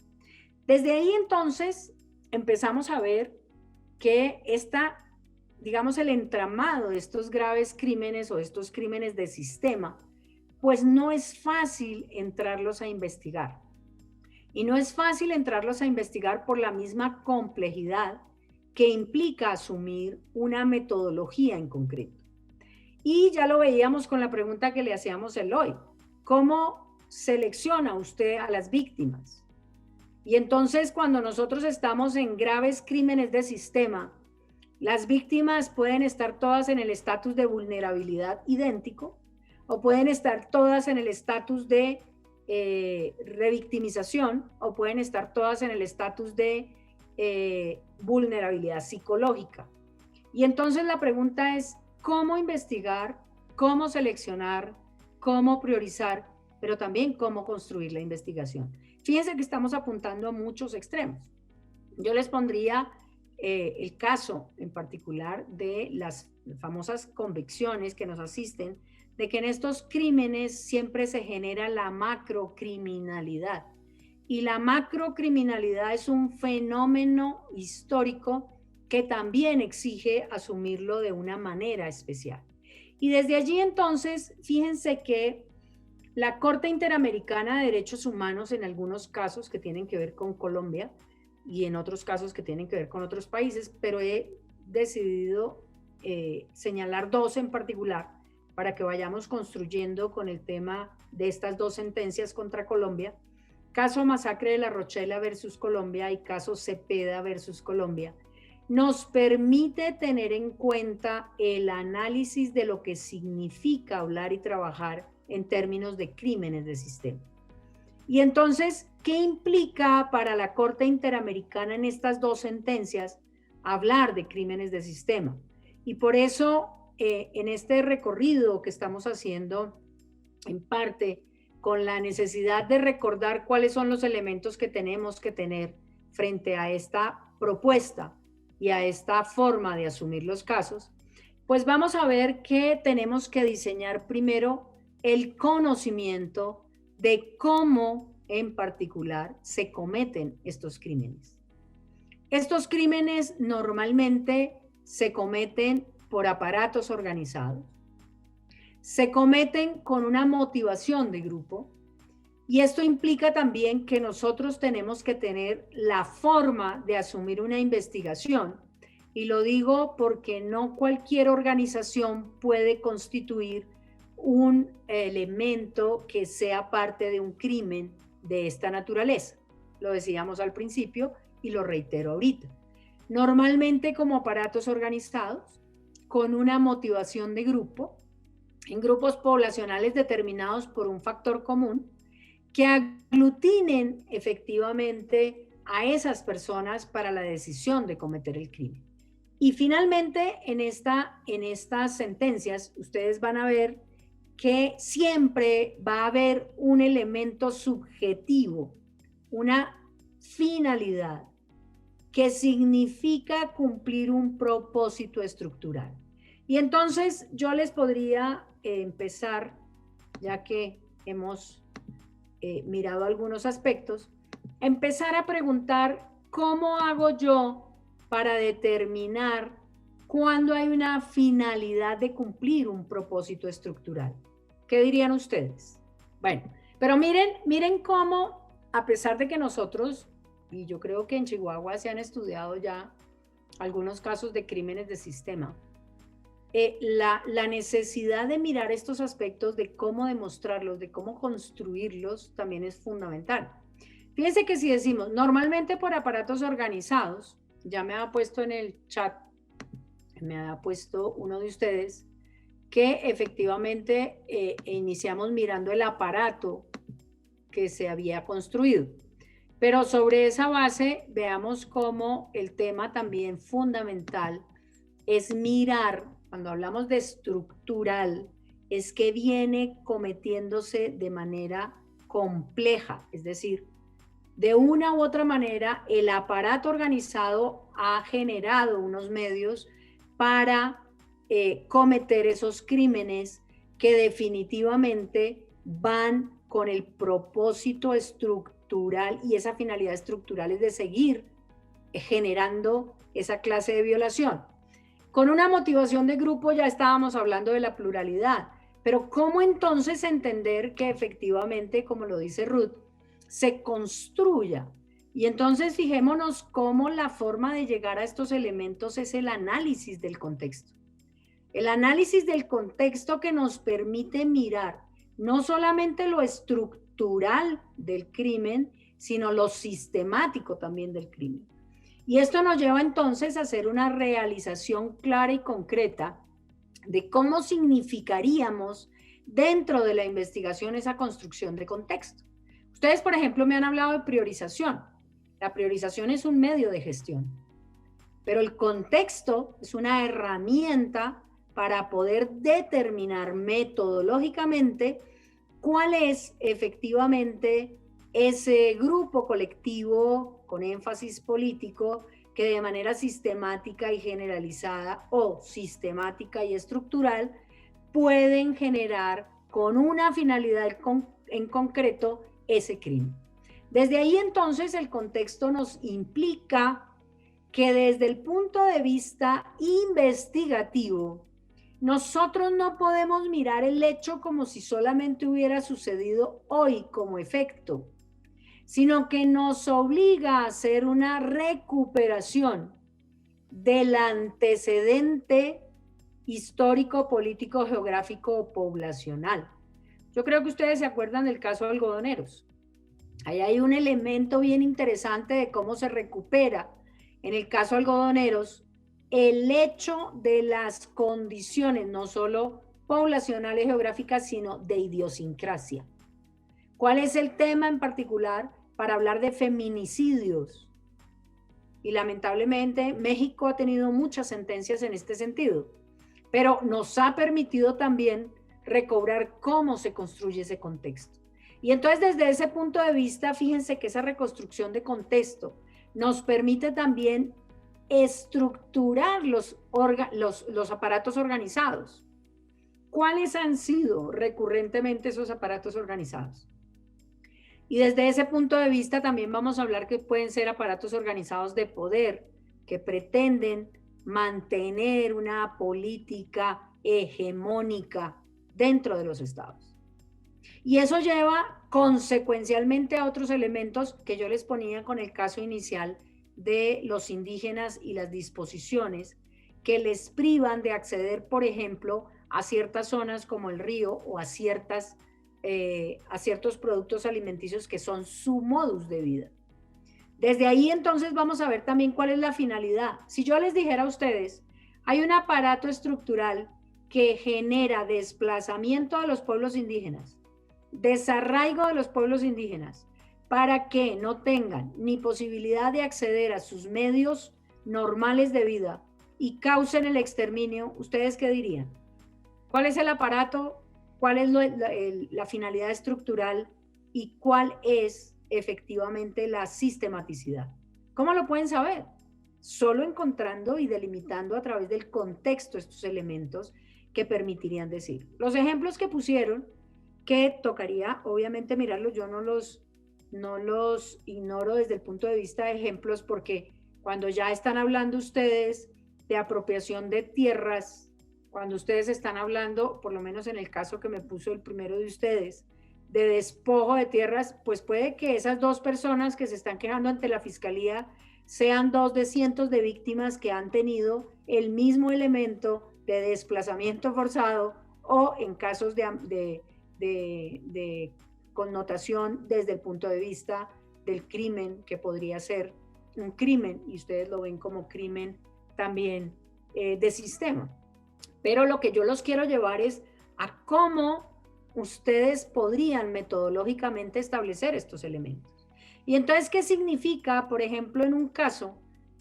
Desde ahí entonces empezamos a ver que digamos, el entramado de estos graves crímenes o estos crímenes de sistema, pues no es fácil entrarlos a investigar. Y no es fácil entrarlos a investigar por la misma complejidad que implica asumir una metodología en concreto. Y ya lo veíamos con la pregunta que le hacíamos hoy. ¿Cómo selecciona usted a las víctimas? Y entonces, cuando nosotros estamos en graves crímenes de sistema, las víctimas pueden estar todas en el estatus de vulnerabilidad idéntico o pueden estar todas en el estatus de revictimización o pueden estar todas en el estatus de vulnerabilidad psicológica. Y entonces la pregunta es, ¿cómo investigar, cómo seleccionar, cómo priorizar, pero también cómo construir la investigación? Fíjense que estamos apuntando a muchos extremos. Yo les pondría el caso en particular de las famosas convicciones que nos asisten, de que en estos crímenes siempre se genera la macrocriminalidad. Y la macrocriminalidad es un fenómeno histórico que también exige asumirlo de una manera especial. Y desde allí entonces, fíjense que La Corte Interamericana de Derechos Humanos, en algunos casos que tienen que ver con Colombia y en otros casos que tienen que ver con otros países, pero he decidido señalar dos en particular para que vayamos construyendo con el tema de estas dos sentencias contra Colombia. Caso Masacre de La Rochela versus Colombia y caso Cepeda versus Colombia, nos permite tener en cuenta el análisis de lo que significa hablar y trabajar en términos de crímenes de sistema. Y entonces, ¿qué implica para la Corte Interamericana en estas dos sentencias hablar de crímenes de sistema? Y por eso, en este recorrido que estamos haciendo, en parte con la necesidad de recordar cuáles son los elementos que tenemos que tener frente a esta propuesta y a esta forma de asumir los casos, pues vamos a ver que tenemos que diseñar primero el conocimiento de cómo en particular se cometen estos crímenes. Estos crímenes normalmente se cometen por aparatos organizados, se cometen con una motivación de grupo, y esto implica también que nosotros tenemos que tener la forma de asumir una investigación, y lo digo porque no cualquier organización puede constituir un elemento que sea parte de un crimen de esta naturaleza. Lo decíamos al principio y lo reitero ahorita. Normalmente como aparatos organizados, con una motivación de grupo, en grupos poblacionales determinados por un factor común, que aglutinen efectivamente a esas personas para la decisión de cometer el crimen. Y finalmente, en estas sentencias, ustedes van a ver que siempre va a haber un elemento subjetivo, una finalidad, que significa cumplir un propósito estructural. Y entonces yo les podría empezar, ya que hemos mirado algunos aspectos, empezar a preguntar cómo hago yo para determinar cuándo hay una finalidad de cumplir un propósito estructural. ¿Qué dirían ustedes? Bueno, pero miren cómo, a pesar de que nosotros, y yo creo que en Chihuahua se han estudiado ya algunos casos de crímenes de sistema, la necesidad de mirar estos aspectos, de cómo demostrarlos, de cómo construirlos, también es fundamental. Fíjense que si decimos normalmente por aparatos organizados, ya me ha puesto en el chat, me ha puesto uno de ustedes, que efectivamente iniciamos mirando el aparato que se había construido. Pero sobre esa base, veamos cómo el tema también fundamental es mirar, cuando hablamos de estructural, es que viene cometiéndose de manera compleja, es decir, de una u otra manera, el aparato organizado ha generado unos medios para cometer esos crímenes que definitivamente van con el propósito estructural, y esa finalidad estructural es de seguir generando esa clase de violación. Con una motivación de grupo ya estábamos hablando de la pluralidad, pero ¿cómo entonces entender que efectivamente, como lo dice Ruth, se construya? Y entonces fijémonos cómo la forma de llegar a estos elementos es el análisis del contexto. El análisis del contexto que nos permite mirar no solamente lo estructural del crimen, sino lo sistemático también del crimen. Y esto nos lleva entonces a hacer una realización clara y concreta de cómo significaríamos dentro de la investigación esa construcción de contexto. Ustedes, por ejemplo, me han hablado de priorización. La priorización es un medio de gestión, pero el contexto es una herramienta para poder determinar metodológicamente cuál es efectivamente ese grupo colectivo con énfasis político que de manera sistemática y generalizada o sistemática y estructural pueden generar con una finalidad en concreto ese crimen. Desde ahí entonces el contexto nos implica que desde el punto de vista investigativo Nosotros no podemos mirar el hecho como si solamente hubiera sucedido hoy como efecto, sino que nos obliga a hacer una recuperación del antecedente histórico, político, geográfico o poblacional. Yo creo que ustedes se acuerdan del caso de algodoneros. Ahí hay un elemento bien interesante de cómo se recupera, en el caso algodoneros, el hecho de las condiciones, no solo poblacionales, geográficas, sino de idiosincrasia. ¿Cuál es el tema en particular para hablar de feminicidios? Y lamentablemente México ha tenido muchas sentencias en este sentido, pero nos ha permitido también recobrar cómo se construye ese contexto. Y entonces desde ese punto de vista, fíjense que esa reconstrucción de contexto nos permite también estructurar los aparatos organizados. ¿Cuáles han sido recurrentemente esos aparatos organizados? Y desde ese punto de vista también vamos a hablar que pueden ser aparatos organizados de poder que pretenden mantener una política hegemónica dentro de los estados. Y eso lleva consecuencialmente a otros elementos que yo les ponía con el caso inicial de los indígenas y las disposiciones que les privan de acceder, por ejemplo, a ciertas zonas como el río o a ciertos productos alimenticios que son su modus de vida. Desde ahí entonces vamos a ver también cuál es la finalidad. Si yo les dijera a ustedes, hay un aparato estructural que genera desplazamiento de los pueblos indígenas, desarraigo de los pueblos indígenas, para que no tengan ni posibilidad de acceder a sus medios normales de vida y causen el exterminio, ¿ustedes qué dirían? ¿Cuál es el aparato? ¿Cuál es la finalidad estructural? ¿Y cuál es efectivamente la sistematicidad? ¿Cómo lo pueden saber? Solo encontrando y delimitando a través del contexto estos elementos que permitirían decir. Los ejemplos que pusieron, que tocaría obviamente mirarlos, yo no los ignoro desde el punto de vista de ejemplos, porque cuando ya están hablando ustedes de apropiación de tierras, cuando ustedes están hablando, por lo menos en el caso que me puso el primero de ustedes, de despojo de tierras, pues puede que esas dos personas que se están quejando ante la fiscalía sean dos de cientos de víctimas que han tenido el mismo elemento de desplazamiento forzado o en casos de connotación desde el punto de vista del crimen, que podría ser un crimen, y ustedes lo ven como crimen también de sistema. Pero lo que yo los quiero llevar es a cómo ustedes podrían metodológicamente establecer estos elementos. Y entonces, ¿qué significa, por ejemplo, en un caso,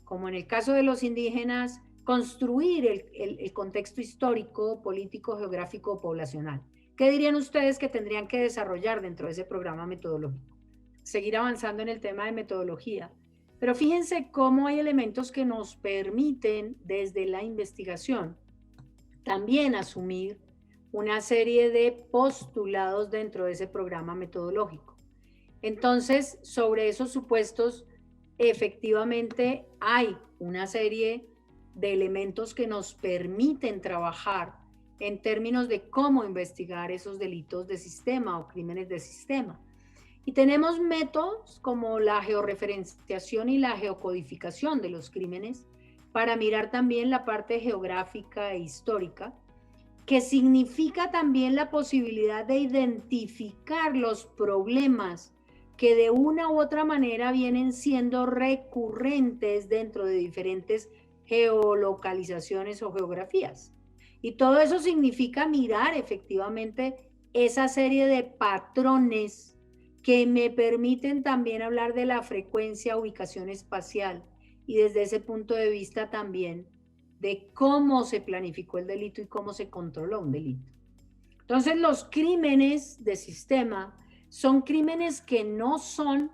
como en el caso de los indígenas, construir el contexto histórico, político, geográfico, poblacional? ¿Qué dirían ustedes que tendrían que desarrollar dentro de ese programa metodológico? Seguir avanzando en el tema de metodología. Pero fíjense cómo hay elementos que nos permiten desde la investigación también asumir una serie de postulados dentro de ese programa metodológico. Entonces, sobre esos supuestos, efectivamente hay una serie de elementos que nos permiten trabajar en términos de cómo investigar esos delitos de sistema o crímenes de sistema. Y tenemos métodos como la georreferenciación y la geocodificación de los crímenes para mirar también la parte geográfica e histórica, que significa también la posibilidad de identificar los problemas que de una u otra manera vienen siendo recurrentes dentro de diferentes geolocalizaciones o geografías. Y todo eso significa mirar efectivamente esa serie de patrones que me permiten también hablar de la frecuencia, ubicación espacial, y desde ese punto de vista también de cómo se planificó el delito y cómo se controló un delito. Entonces, los crímenes de sistema son crímenes que no son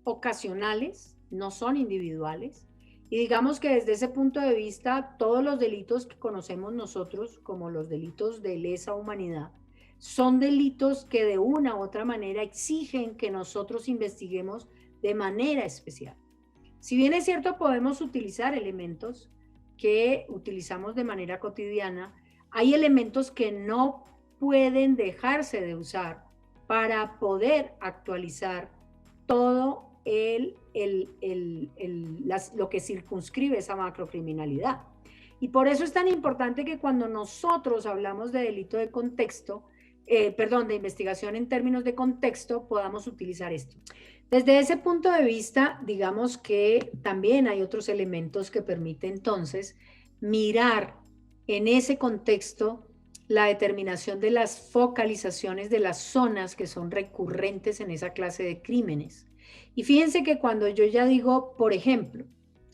ocasionales, no son individuales, y digamos que desde ese punto de vista, todos los delitos que conocemos nosotros como los delitos de lesa humanidad son delitos que de una u otra manera exigen que nosotros investiguemos de manera especial. Si bien es cierto, podemos utilizar elementos que utilizamos de manera cotidiana, hay elementos que no pueden dejarse de usar para poder actualizar todo lo que circunscribe esa macrocriminalidad. Y por eso es tan importante que cuando nosotros hablamos de delito de contexto, de investigación en términos de contexto, podamos utilizar esto. Desde ese punto de vista, digamos que también hay otros elementos que permiten entonces mirar en ese contexto la determinación de las focalizaciones de las zonas que son recurrentes en esa clase de crímenes. Y fíjense que cuando yo ya digo, por ejemplo,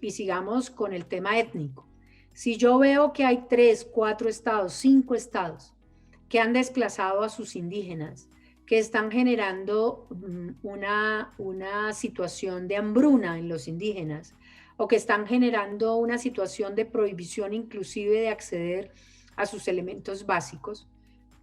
y sigamos con el tema étnico, si yo veo que hay 3, 4 estados, 5 estados que han desplazado a sus indígenas, que están generando una situación de hambruna en los indígenas, o que están generando una situación de prohibición inclusive de acceder a sus elementos básicos,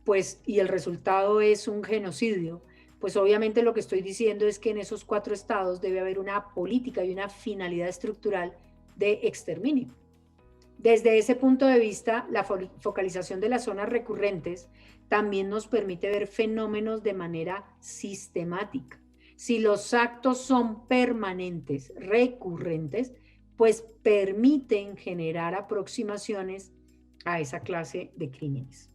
pues, y el resultado es un genocidio, pues obviamente lo que estoy diciendo es que en esos 4 estados debe haber una política y una finalidad estructural de exterminio. Desde ese punto de vista, la focalización de las zonas recurrentes también nos permite ver fenómenos de manera sistemática. Si los actos son permanentes, recurrentes, pues permiten generar aproximaciones a esa clase de crímenes.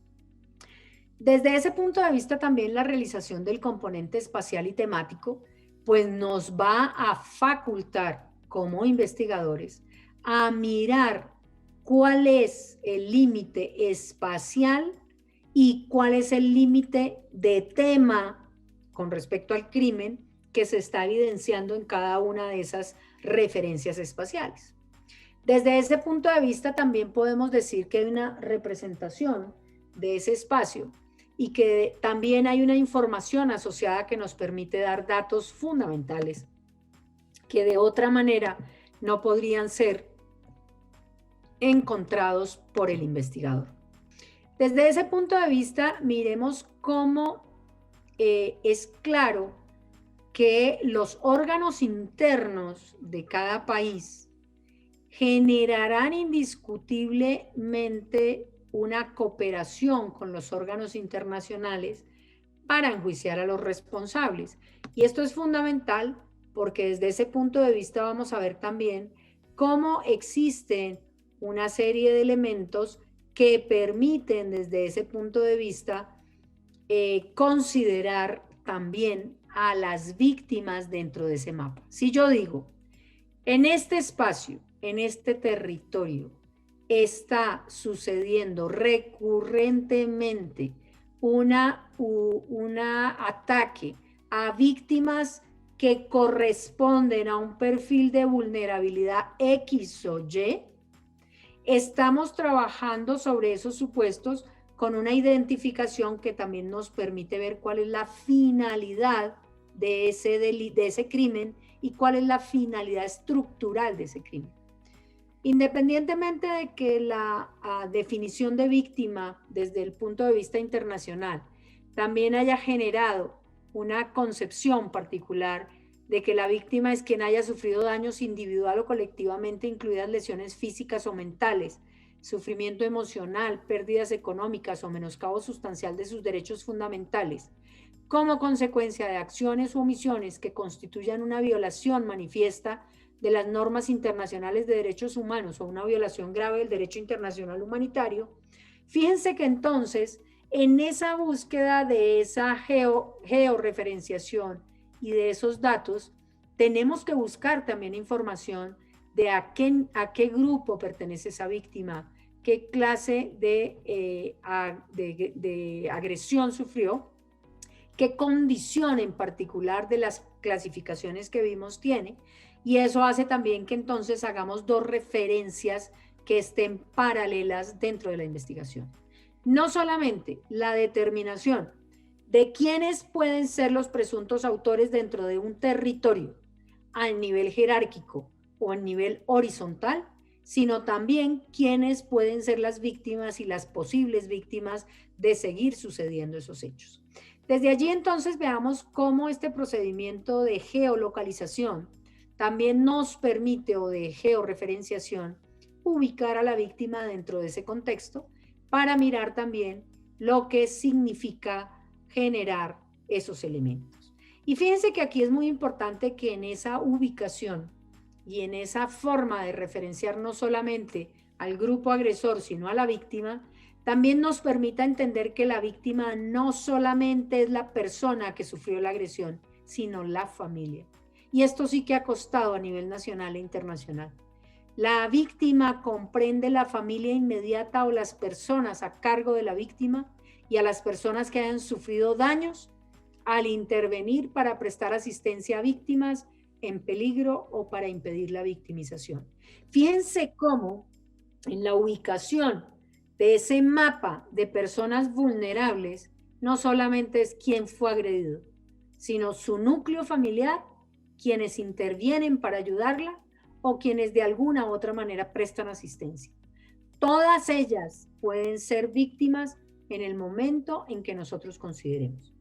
Desde ese punto de vista también la realización del componente espacial y temático pues nos va a facultar como investigadores a mirar cuál es el límite espacial y cuál es el límite de tema con respecto al crimen que se está evidenciando en cada una de esas referencias espaciales. Desde ese punto de vista también podemos decir que hay una representación de ese espacio y que también hay una información asociada que nos permite dar datos fundamentales que de otra manera no podrían ser encontrados por el investigador. Desde ese punto de vista, miremos cómo es claro que los órganos internos de cada país generarán indiscutiblemente una cooperación con los órganos internacionales para enjuiciar a los responsables. Y esto es fundamental porque desde ese punto de vista vamos a ver también cómo existen una serie de elementos que permiten desde ese punto de vista considerar también a las víctimas dentro de ese mapa. Si yo digo, en este espacio, en este territorio, está sucediendo recurrentemente un ataque a víctimas que corresponden a un perfil de vulnerabilidad X o Y, estamos trabajando sobre esos supuestos con una identificación que también nos permite ver cuál es la finalidad de ese crimen y cuál es la finalidad estructural de ese crimen. Independientemente de que la definición de víctima desde el punto de vista internacional también haya generado una concepción particular de que la víctima es quien haya sufrido daños individual o colectivamente, incluidas lesiones físicas o mentales, sufrimiento emocional, pérdidas económicas o menoscabo sustancial de sus derechos fundamentales, como consecuencia de acciones u omisiones que constituyan una violación manifiesta de las normas internacionales de derechos humanos o una violación grave del derecho internacional humanitario, fíjense que entonces en esa búsqueda de esa georreferenciación y de esos datos, tenemos que buscar también información de a qué grupo pertenece esa víctima, qué clase de agresión sufrió, qué condición en particular de las clasificaciones que vimos tiene, y eso hace también que entonces hagamos dos referencias que estén paralelas dentro de la investigación. No solamente la determinación de quiénes pueden ser los presuntos autores dentro de un territorio a nivel jerárquico o a nivel horizontal, sino también quiénes pueden ser las víctimas y las posibles víctimas de seguir sucediendo esos hechos. Desde allí entonces veamos cómo este procedimiento de geolocalización también nos permite, o de georreferenciación, ubicar a la víctima dentro de ese contexto para mirar también lo que significa generar esos elementos. Y fíjense que aquí es muy importante que en esa ubicación y en esa forma de referenciar no solamente al grupo agresor, sino a la víctima, también nos permita entender que la víctima no solamente es la persona que sufrió la agresión, sino la familia. Y esto sí que ha costado a nivel nacional e internacional. La víctima comprende la familia inmediata o las personas a cargo de la víctima y a las personas que hayan sufrido daños al intervenir para prestar asistencia a víctimas en peligro o para impedir la victimización. Fíjense cómo en la ubicación de ese mapa de personas vulnerables no solamente es quién fue agredido, sino su núcleo familiar, quienes intervienen para ayudarla o quienes de alguna u otra manera prestan asistencia. Todas ellas pueden ser víctimas en el momento en que nosotros consideremos.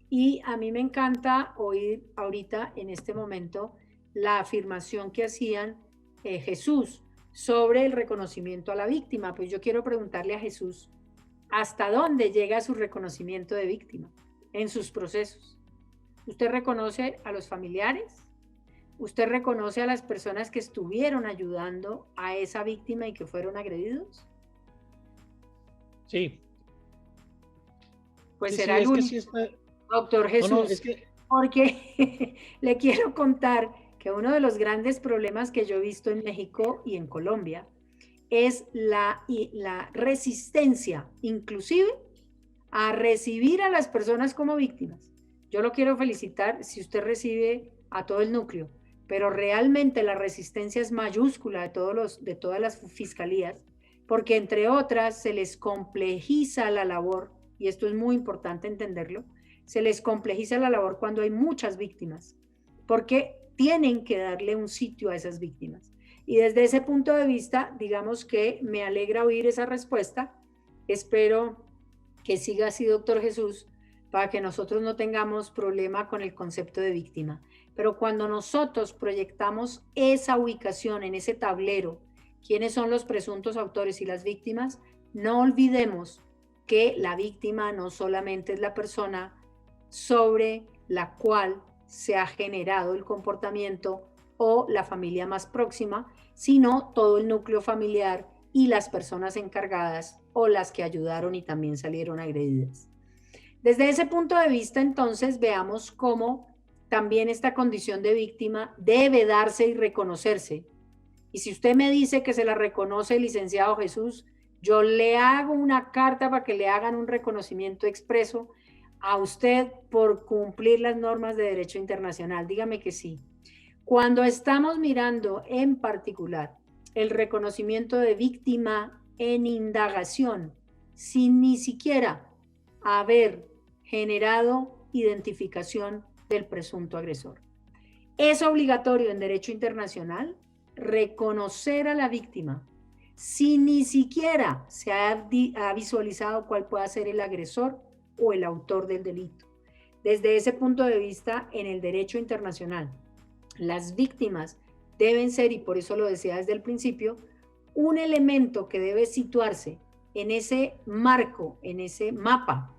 Y a mí me encanta oír ahorita, en este momento, la afirmación que hacían Jesús sobre el reconocimiento a la víctima. Pues yo quiero preguntarle a Jesús, ¿hasta dónde llega su reconocimiento de víctima en sus procesos? ¿Usted reconoce a los familiares? ¿Usted reconoce a las personas que estuvieron ayudando a esa víctima y que fueron agredidos? Sí. Pues Sí, será sí, el es que único, sí está. doctor Jesús, No, es que porque le quiero contar que uno de los grandes problemas que yo he visto en México y en Colombia es la resistencia, inclusive a recibir a las personas como víctimas. Yo lo quiero felicitar si usted recibe a todo el núcleo, pero realmente la resistencia es mayúscula de todas las fiscalías, porque entre otras se les complejiza la labor, y esto es muy importante entenderlo, se les complejiza la labor cuando hay muchas víctimas, porque tienen que darle un sitio a esas víctimas. Y desde ese punto de vista, digamos que me alegra oír esa respuesta. Espero que siga así, doctor Jesús, para que nosotros no tengamos problema con el concepto de víctima. Pero cuando nosotros proyectamos esa ubicación en ese tablero, quiénes son los presuntos autores y las víctimas, no olvidemos que la víctima no solamente es la persona sobre la cual se ha generado el comportamiento o la familia más próxima, sino todo el núcleo familiar y las personas encargadas o las que ayudaron y también salieron agredidas. Desde ese punto de vista, entonces, veamos cómo también esta condición de víctima debe darse y reconocerse. Y si usted me dice que se la reconoce, licenciado Jesús, yo le hago una carta para que le hagan un reconocimiento expreso a usted por cumplir las normas de derecho internacional. Dígame que sí. Cuando estamos mirando en particular el reconocimiento de víctima en indagación, sin ni siquiera haber generado identificación del presunto agresor. Es obligatorio en derecho internacional reconocer a la víctima si ni siquiera se ha visualizado cuál pueda ser el agresor o el autor del delito. Desde ese punto de vista, en el derecho internacional, las víctimas deben ser, y por eso lo decía desde el principio, un elemento que debe situarse en ese marco, en ese mapa